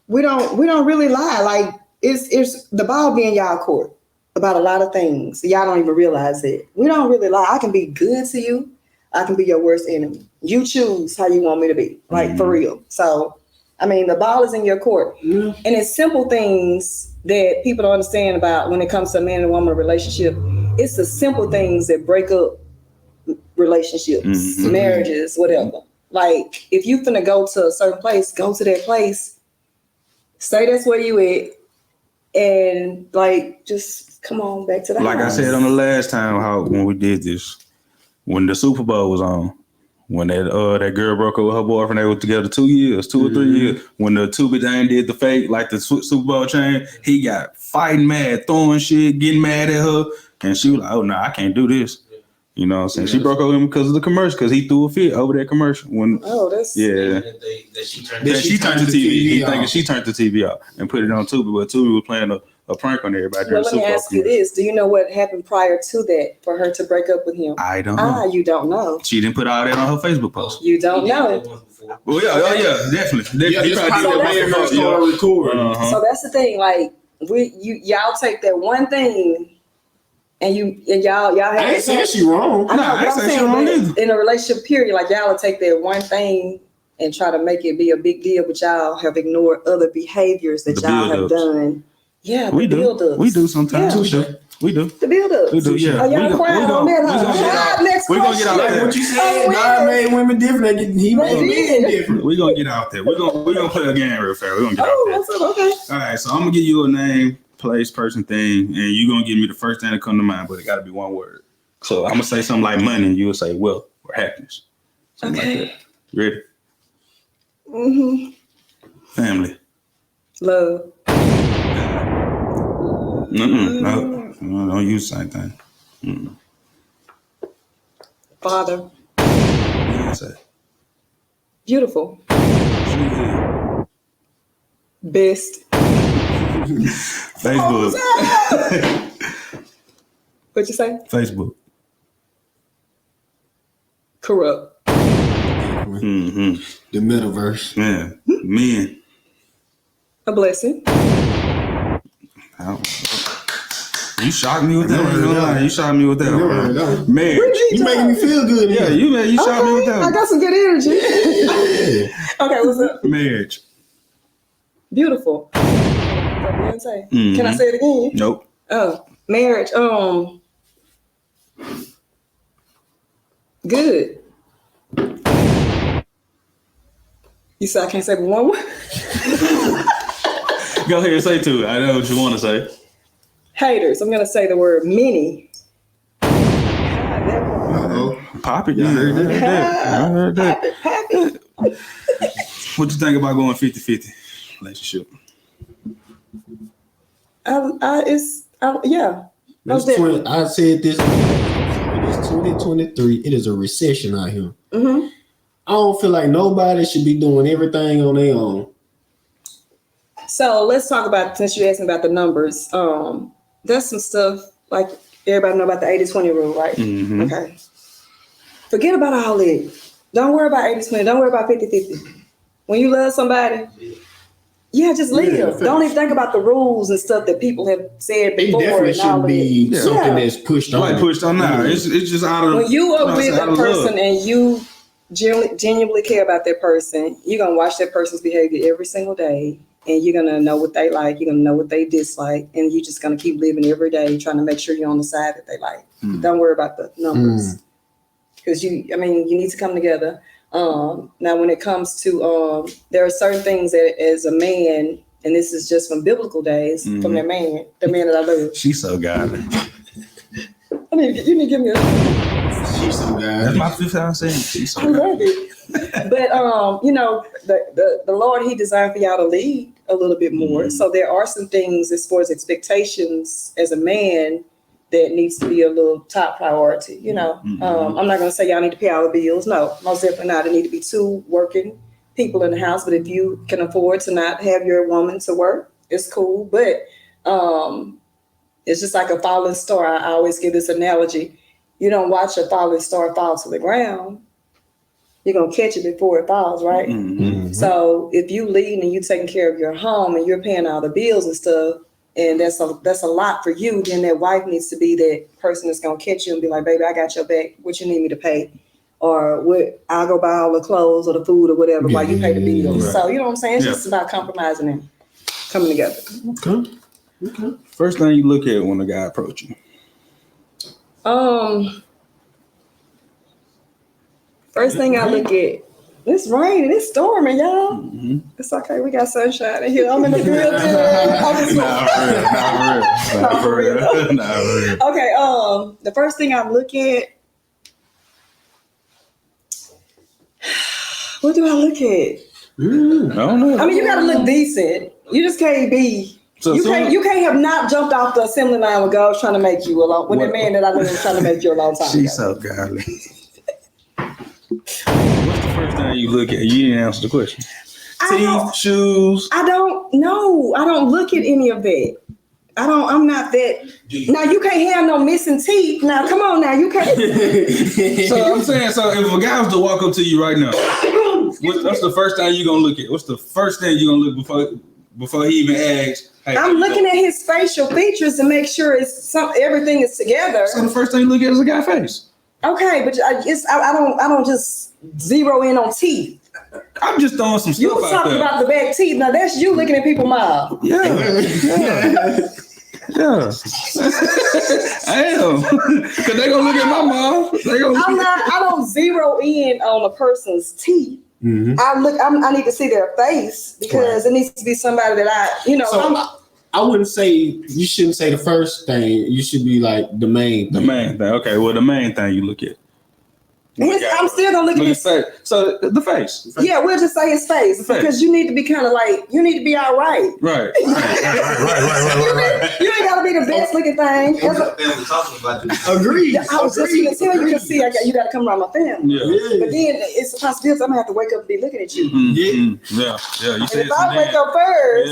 We don't really lie. Like it's the ball be in y'all court about a lot of things. Y'all don't even realize it. We don't really lie. I can be good to you. I can be your worst enemy. You choose how you want me to be. Like for real. So, I mean, the ball is in your court. And it's simple things that people don't understand about when it comes to a man and woman relationship. it's the simple things that break up relationships, marriages, whatever. Like, if you finna go to a certain place, go to that place. Say that's where you at. And, like, just come on back to the Like house. I said on the last time when we did this, when the Super Bowl was on, when that girl broke up with her boyfriend, they were together 2 years, 2 or 3 years. When the Tubi Dane did the fake, like the Super Bowl chain, he got fighting mad, throwing shit, getting mad at her. And she was like, oh, no, I can't do this. You know what I'm saying? She broke up with him because of the commercial, because he threw a fit over that commercial. That's... Yeah. That she turned the TV. He thinking she turned the TV off and put it on Tubi, but Tubi was playing a prank on everybody. Well, let me ask you this. Do you know what happened prior to that for her to break up with him? I don't know. You don't know. She didn't put all that on her Facebook post. You don't know. Well, yeah, definitely. Yeah, He probably did that started recording. So that's the thing. Like, y'all take that one thing. And y'all have. I ain't saying she wrong. I know, I but ain't I'm saying she wrong either. In a relationship period, like y'all will take that one thing and try to make it be a big deal, but y'all have ignored other behaviors that y'all have done. Yeah, we do. We do sometimes. Yeah. We do. The build-ups. We do, yeah. Oh, y'all quiet on that. We're going to get out there. What you said, God made women different. He made men different. We're going to get out there. We're going to play a game real fast. We're going to get out there. That's okay. All right, so I'm going to give you a name, place, person, thing, and you're going to give me the first thing that come to mind, but it got to be one word. So I'm going to say something like money, and you'll say wealth or happiness. Something like that. You ready? Mm-hmm. Family. Love. No, don't use the same thing. Father. Beyonce. Beautiful. Best. Facebook. What'd you say? Facebook. Corrupt. Mm-hmm. The metaverse. Yeah. Men. A blessing. You shocked me with that. You shocked me with that. Marriage. You making me feel good. Yeah, you shocked me with that. I got some good energy. Okay, what's up? Marriage. Beautiful. Beyonce. Can I say it again? Nope. Oh, marriage. Good. You said I can't say but one word? Go ahead and say two. I know what you want to say. Haters. I'm gonna say the word many. Pop it. I heard that. Pop it. What you think about going 50-50 relationship? Yeah. I said this. It's 2023. It is a recession out here. Mm-hmm. I don't feel like nobody should be doing everything on their own. So let's talk about, since you asked me about the numbers, there's some stuff like everybody know about the 80-20 rule, right? Mm-hmm. Okay. Forget about all that. Don't worry about 80-20. Don't worry about 50-50. When you love somebody, just live. Yeah, don't even think about the rules and stuff that people have said before. It definitely shouldn't be something that's pushed on. Like pushed on now. It's just out of. When you are with a person and you genuinely care about that person, you're going to watch that person's behavior every single day. And you're going to know what they like. You're going to know what they dislike. And you're just going to keep living every day trying to make sure you're on the side that they like. Don't worry about the numbers. Because you need to come together. Now, when it comes to, there are certain things that as a man, and this is just from biblical days, from the man that I love. She's so godly. You need to give me a... She's so godly. That's my fifth time saying she's so godly. I love it. But, the Lord, he designed for y'all to lead a little bit more. So there are some things as far as expectations as a man that needs to be a little top priority. I'm not going to say y'all need to pay all the bills. No, most definitely not. There need to be two working people in the house. But if you can afford to not have your woman to work, it's cool. But it's just like a falling star. I always give this analogy. You don't watch a falling star fall to the ground. You're going to catch it before it falls, right? Mm-hmm. So if you lead and you're taking care of your home and you're paying all the bills and stuff, and that's a lot for you, then that wife needs to be that person that's going to catch you and be like, baby, I got your back. What you need me to pay? Or I'll go buy all the clothes or the food or whatever while you pay the bills. Right. So, you know what I'm saying? It's just about compromising and coming together. Okay. First thing you look at when a guy approaches you. First thing I look at. It's raining. It's storming, y'all. Mm-hmm. It's okay. We got sunshine in here. I'm in the grill. Not for real. Okay. The first thing I look at. What do I look at? I don't know. I mean, you gotta look decent. You just can't be. You can't have not jumped off the assembly line when God was trying to make you alone. With the man that I was trying to make you a long time ago. She's so godly. What's the first thing you look at? You didn't answer the question. Teeth, shoes. I don't know. I don't look at any of that. I'm not that. Now you can't have no missing teeth. Now come on, now you can't. So I'm saying, so if a guy was to walk up to you right now, what's the first thing you gonna look at? What's the first thing you gonna look before he even asks? Hey, I'm looking at his facial features to make sure everything is together. So the first thing you look at is a guy's face. Okay, but I don't just zero in on teeth. I'm just throwing some stuff you was out talking there. about the back teeth. Now that's you looking at people's mouth. Yeah. I am. Cause they gonna look at my mouth. I don't zero in on a person's teeth. Mm-hmm. I need to see their face because it needs to be somebody that I wouldn't say you shouldn't say the first thing. You should be like the main thing. The main thing. Okay. Well, the main thing you look at. I'm still gonna look at his face. So the face. Yeah, we'll just say his face because you need to be kind of like you need to be all right. Right. You ain't gotta be the best looking thing. Agreed. I was just gonna tell you. See, you gotta come around my family. Yeah. But then it's a possibility I'm gonna have to wake up and be looking at you. Mm-hmm. Yeah. You said if I wake up first,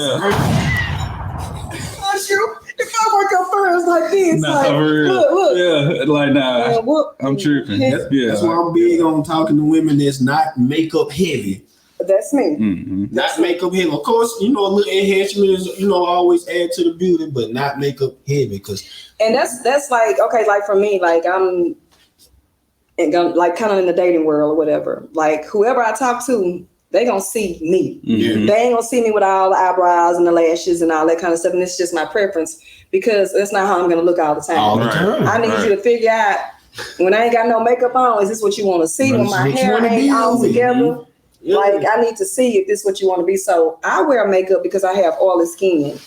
if I wake up first like this, look. Yeah, like I'm tripping. That's why I'm big on talking to women that's not makeup heavy. That's me. Mm-hmm. Not makeup heavy. Of course, a little enhancement is, always add to the beauty, but not makeup heavy. And that's like, okay, like for me, like I'm like kind of in the dating world or whatever. Like whoever I talk to, they gonna see me. Mm-hmm. They ain't gonna see me with all the eyebrows and the lashes and all that kind of stuff. And it's just my preference because that's not how I'm gonna look all the time. All the time. I need you to figure out when I ain't got no makeup on, is this what you want to see? When my hair ain't all together, like I need to see if this is what you want to be. So I wear makeup because I have oily skin,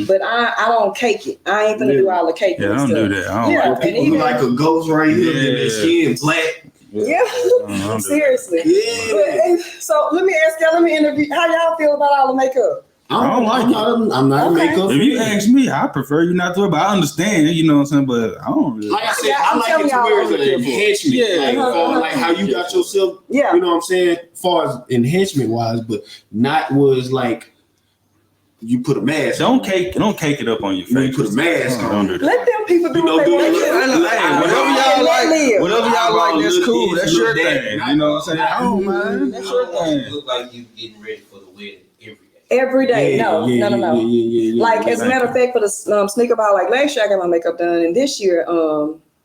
but I don't cake it. I ain't gonna do all the cake. Yeah, I don't do that. I don't like people who like a ghost right here and their skin black. Yeah, seriously. Yeah. But, so let me ask y'all. Let me interview. How y'all feel about all the makeup? I don't like it. I'm not a makeup. If you ask me, I prefer you not to wear, but I understand, you know what I'm saying? But I don't really. Like I said, I like it to where it's an enhancement. Like how you got yourself, you know what I'm saying, as far as enhancement wise, but not was like you put a mask. Don't cake it up on your face. You put a mask on. Let them people do what they want to do. Whatever y'all like, that's cool. That's your thing. You know what I'm saying? I don't mind. That's your thing. You look like you getting ready for the wedding every day. No. Like as a matter of fact, for the Sneaker Ball, like last year I got my makeup done, and this year,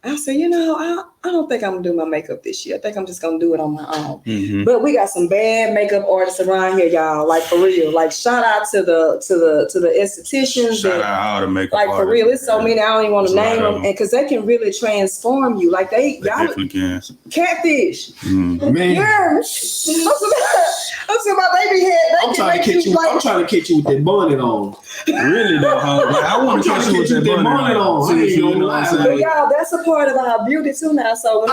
I said, I don't think I'm gonna do my makeup this year. I think I'm just gonna do it on my own. Mm-hmm. But we got some bad makeup artists around here, y'all. Like for real. Like shout out to the estheticians. Shout out all the makeup like artists. For real, it's so many. I don't even want to name them, and because they can really transform you. Like they definitely can. Catfish. Man. Yeah. I'm talking about they be had. I'm trying to catch you. I'm trying to catch you with that bonnet on. Really though, huh? Like, I want to catch you with that bonnet on. But y'all, that's a part of our beauty too now. So when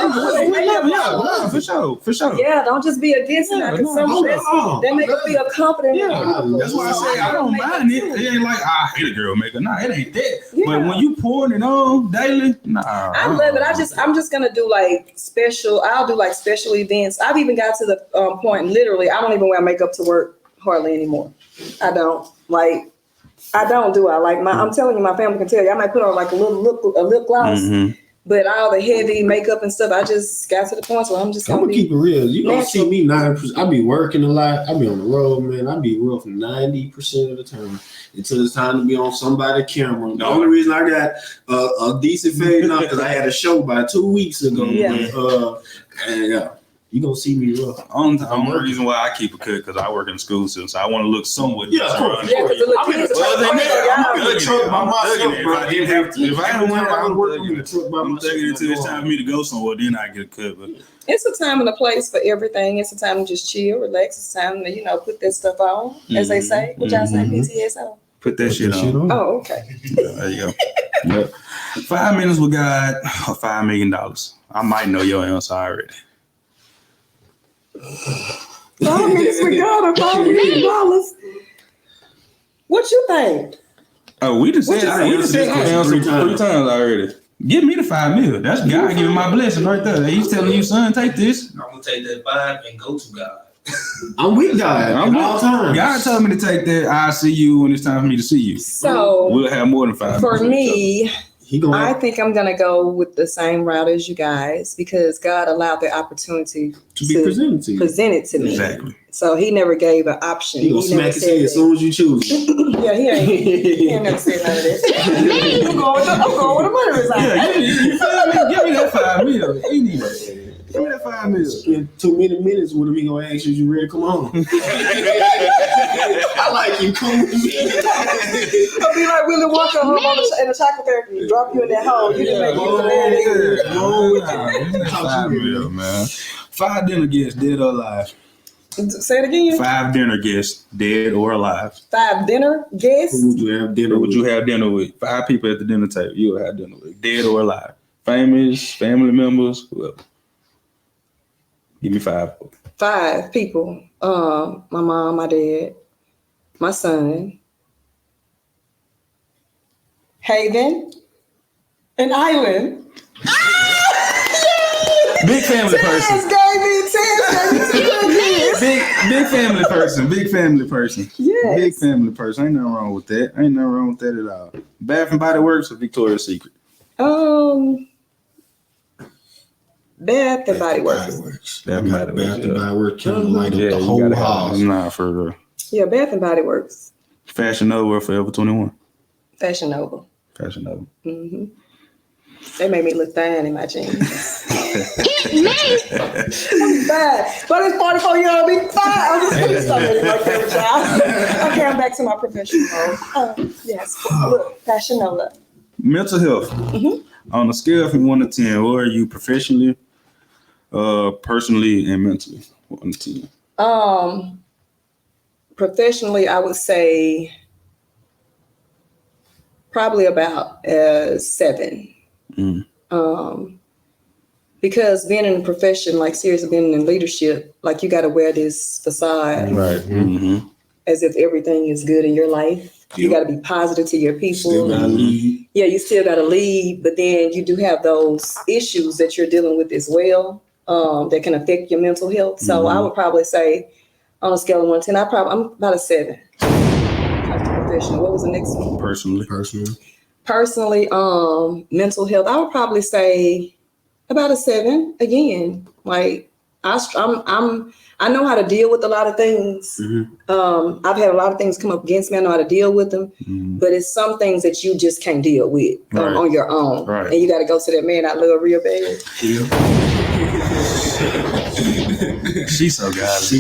for sure. Yeah, don't just be against it. That make us feel confident. Yeah, that's why I say I don't mind it. It ain't like I hate a girl makeup. Nah, it ain't that. Yeah. But when you pouring it on daily, I love it. I'm just gonna do like special. I'll do like special events. I've even got to the point. Literally, I don't even wear makeup to work hardly anymore. I don't do it. I'm telling you, my family can tell you. I might put on like a lip gloss, but all the heavy makeup and stuff, I just got to the point where I'm gonna keep it real. You don't see me 90%. I be working a lot. I be on the road, man. I be real from 90% of the time until it's time to be on somebody's camera. The only reason I got a decent fade now because I had a show about 2 weeks ago. You gonna see me rough. Only reason why I keep a cut because I work in the school system, so I want to look somewhat. Yeah, of course. Yeah, because the kids if I don't want to, I'm thugging until it's time for me to go somewhere. Then I get a cut. But it's a time and a place for everything. It's a time to just chill, relax. It's time to put that stuff on, as they say. What y'all say, PTSO? Put that shit on. Oh, okay. There you go. Yep. 5 minutes with God, or $5 million. I might know your answer already. 5 minutes with God or $5 million. What you think? Oh, we just said this answer 3 times already. Give me the $5 million. That's God giving my blessing right there. He's telling you, son, take this. I'm gonna take that 5 and go to God. I'm with God all times. God told me to take that. I'll see you when it's time for me to see you. So we'll have more than 5 for me. I think I'm going to go with the same route as you guys because God allowed the opportunity to be presented to me. Exactly. So he never gave an option. He gonna smack his head as soon as you choose. Yeah, he ain't never said none of this. I'm going with the money reside. Yeah, you feel me? Give me that $5 million. Anyway. Give me that $5 million. In 2 minutes with him, he gonna ask you ready to come home. I like you, come with me. I'll be like Willy Wonka home in the chocolate factory. Drop you in that hole. You didn't make it $5 million, man. 5 dinner guests, dead or alive. Say it again. 5 dinner guests, dead or alive. 5 dinner guests. Who would you have dinner with? Would you have dinner with? 5 people at the dinner table. You would have dinner with, dead or alive. Famous, family members, whoever. Give me 5. 5 people. My mom, my dad, my son, Haven, and Island. Big family person. Big family person. Big family person. Yes. Big family person. Ain't nothing wrong with that. Ain't nothing wrong with that at all. Bath and Body Works or Victoria's Secret? Bath and Body Works. Bath and Body Works can light up the whole house. Nah, for real. Yeah, Bath and Body Works. Fashion Nova or Forever 21? Fashion Nova. Fashion Nova. Mm-hmm. They made me look fine in my jeans. I'm fine. But it's 44-year-old me fine. I'm just kidding something like that, child. Okay, I'm back to my professional role. Yes, look, Fashion Nova. Mental health. Mm-hmm. On a scale from 1 to 10, where are you professionally, personally, and mentally? 1 to 10. Professionally, I would say probably about 7. Because being in a profession, like seriously being in leadership, like you got to wear this facade, right? Mm-hmm. As if everything is good in your life. You got to be positive to your people. Still gotta lead. Yeah, you still got to lead, but then you do have those issues that you're dealing with as well that can affect your mental health. So I would probably say on a scale of 1 to 10, I'm about a 7. Professional. What was the next one? Personally, mental health, I would probably say about a 7 again. Like I know how to deal with a lot of things. Mm-hmm. I've had a lot of things come up against me. I know how to deal with them, but it's some things that you just can't deal with on your own. Right. And you got to go to that man I love real bad. Yeah. She's so godly.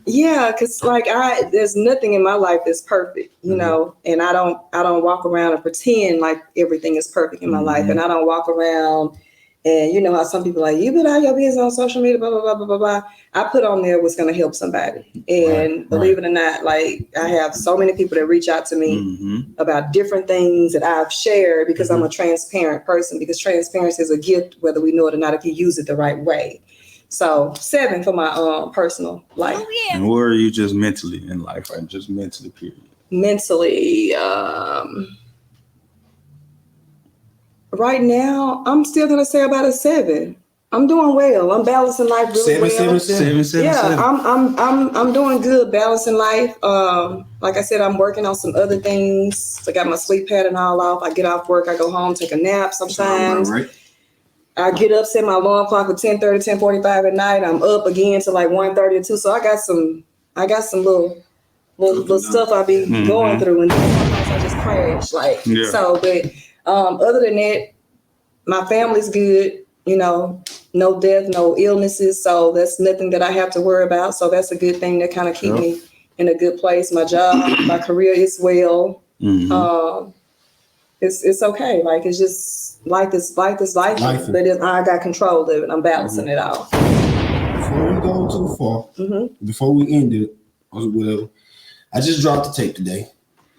Yeah, because like there's nothing in my life that's perfect, you know, and I don't walk around and pretend like everything is perfect in my life, and I don't walk around and you know how some people are like, you put out your business on social media, blah blah blah blah blah blah. I put on there what's going to help somebody, and believe it or not, like I have so many people that reach out to me about different things that I've shared because I'm a transparent person. Because transparency is a gift, whether we know it or not, if you use it the right way. So 7 for my personal life. Oh, yeah. And where are you just mentally in life, right? Just mentally, period. Mentally, right now, I'm still gonna say about a 7. I'm doing well. I'm balancing life really well. 7. Yeah, I'm doing good balancing life. Like I said, I'm working on some other things. I got my sleep pattern all off. I get off work, I go home, take a nap sometimes. I get up, set my alarm clock for 10:30, 10:45 at night. I'm up again to like 1:30 or 2. So I got some little stuff I be going through, and then sometimes I just crash. So, but Other than that, my family's good. You know, no death, no illnesses. So that's nothing that I have to worry about. So that's a good thing to kind of keep me in a good place. My job, my career is well. It's okay. Like, it's just life is life. But I got control of it. I'm balancing it all. Before we go too far, before we end it, or whatever, I just dropped the tape today.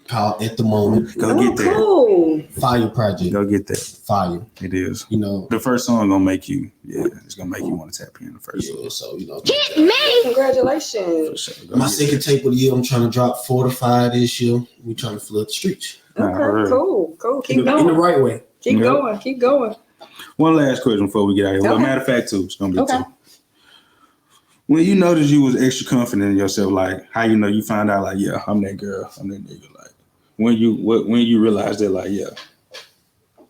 Called At the Moment. Go get that. Cool. Fire project. Go get that. Fire. It is. You know, the first song gonna make you. Yeah, it's gonna make you want to tap in the first song. So you know. Get me! Congratulations. Sure. My second tape of the year, I'm trying to drop 4 to 5 this year. We trying to flood the streets. Okay, cool. Keep going. In the right way. Keep going. One last question before we get out of here. Well, matter of fact, too, it's gonna be two. When you noticed you was extra confident in yourself, like how you know you find out, like, yeah, I'm that girl, I'm that nigga, like when you realize that, like, yeah,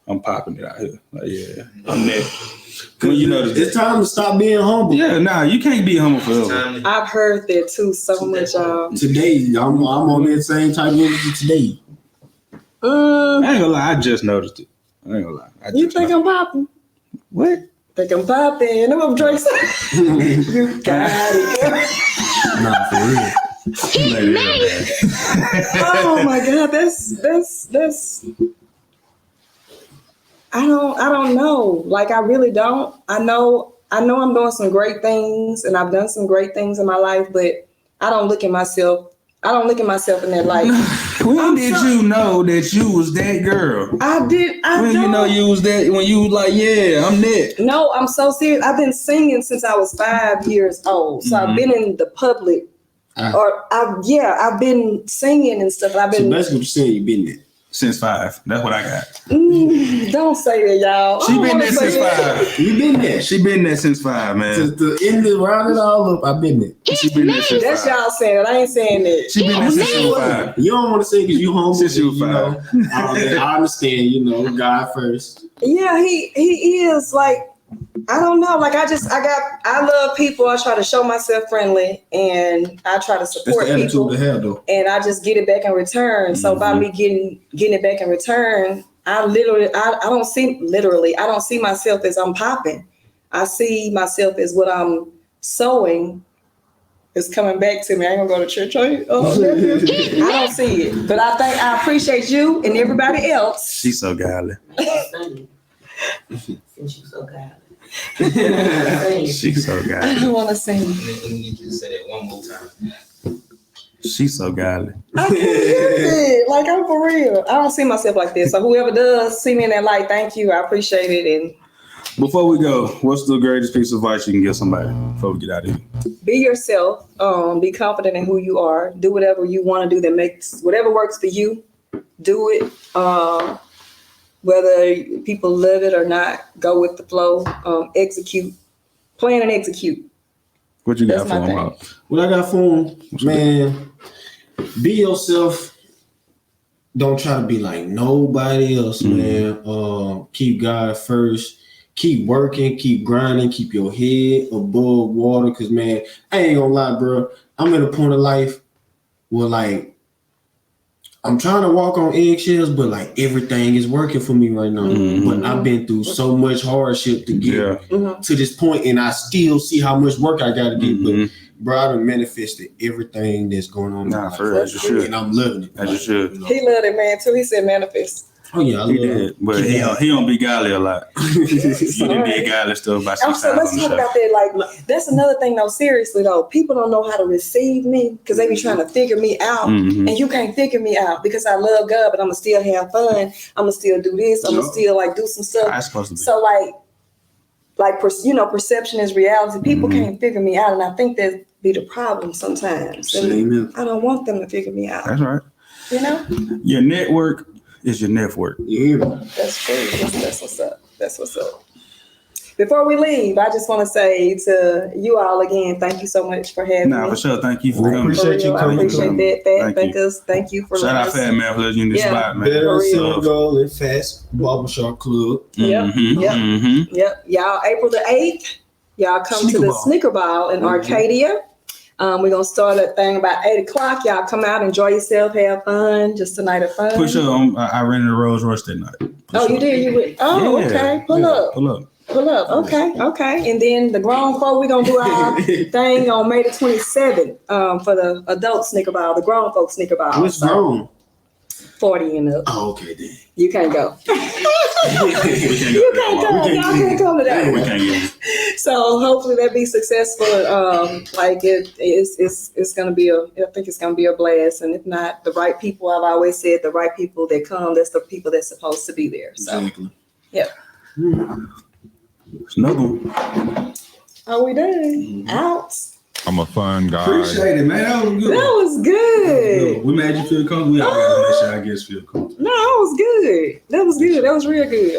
I'm popping it out here, like, yeah, I'm that. When you notice it's time to stop being humble. Yeah, nah, you can't be humble forever. I've heard that too so much. Today, I'm on that same type of energy today. I ain't gonna lie, I just noticed it. I ain't gonna lie. You think I'm popping? What? Think I'm popping? I'm Drake. You got it. Nah, for real. Oh my God, that's. I don't know. Like, I really don't. I know I'm doing some great things, and I've done some great things in my life, but I don't look at myself in that light. When did you know that you was that girl? I did. You know you was that, when you was like, yeah, I'm that. No, I'm so serious. I've been singing since I was 5 years old. So I've been in the public. I've been singing and stuff. So basically what you're saying, you've been there. Since 5. That's what I got. Don't say that, y'all. She been there since 5. You been there. She been there since 5, man. To end it, round it all up, I've been there. She been there since 5. That's y'all saying it. I ain't saying that. She been there since she was 5. You don't want to say because you humble. Since you was 5. Know, I understand, you know, God first. Yeah, he is, like, I don't know. Like, I love people. I try to show myself friendly, and I try to support That's the people. attitude to have, though. And I just get it back in return. So by me getting it back in return, I don't see myself as I'm popping. I see myself as what I'm sowing is coming back to me. I ain't gonna go to church. I don't see it. But I appreciate you and everybody else. She's so godly. She's so godly. She's so godly. I don't want to sing. Let me get you to say that one more time. She's so godly. I can't hear it. Like, I'm for real. I don't see myself like this. So whoever does see me in that light, thank you. I appreciate it. And before we go, what's the greatest piece of advice you can give somebody before we get out of here? be yourself. Be confident in who you are. Do whatever you want to do that makes whatever works for you. Do it. Whether people love it or not, go with the flow. Execute. Plan and execute. What you got That's for my him, thing. Mark? What I got for him, man, be yourself. Don't try to be like nobody else, man. Keep God first. Keep working, keep grinding, keep your head above water. Cause man, I ain't gonna lie, bro. I'm at a point of life where like I'm trying to walk on eggshells, but like everything is working for me right now. But I've been through so much hardship to get to this point, and I still see how much work I gotta get. But bro, I done manifested everything that's going on. Nah, for real, as you should. And I'm loving it. As you should. You know? He loved it, man, too. He said manifest. Oh yeah, I He love did, it. but he don't be godly a lot. You did godly stuff about 6 times Let's on the talk show. about that. Like, that's another thing, though. Seriously, though, people don't know how to receive me because they be trying to figure me out, and you can't figure me out because I love God, but I'm gonna still have fun. I'm gonna still do this. I'm gonna still like do some stuff. I'm supposed to be. So perception is reality. People can't figure me out, and I think that be the problem sometimes. And I don't want them to figure me out. That's right. You know, Your network is your network. Yeah. that's true. That's what's up. That's what's up. Before we leave, I just want to say to you all again, thank you so much for having me. For sure. Thank you for coming. appreciate you I coming. appreciate that. Thank you for Shout out Fat Man for letting you in this spot, man. BetterThanSilver&Gold and PhatsBabershopClub Club. Yep. Y'all, April the 8th, y'all come to the Snicker Ball in Arcadia. We're gonna start that thing about 8 o'clock. Y'all come out, enjoy yourself, have fun. Just a night of fun. For sure. I rented a Rolls Royce that night. You did? You would? Oh, yeah, okay. Pull up. Okay. And then the grown folk, we're gonna do our thing on May the 27th for the adult Snicker Ball, the grown folk Snicker Ball. What's wrong? 40 and up. Oh, okay then. You can't go. We can't go. Y'all can't come to that. We can't go. So hopefully that be successful. It's gonna be I think it's gonna be a blast. And if not, the right people, I've always said the right people that come, that's the people that's supposed to be there. So Exactly. yeah. Snuggle. Are we done? Out. I'm a fun guy. Appreciate it, man. That was good. That was good. We made you feel comfortable. We always make sure our guests feel comfortable. No, that was good. That was good. That was real good.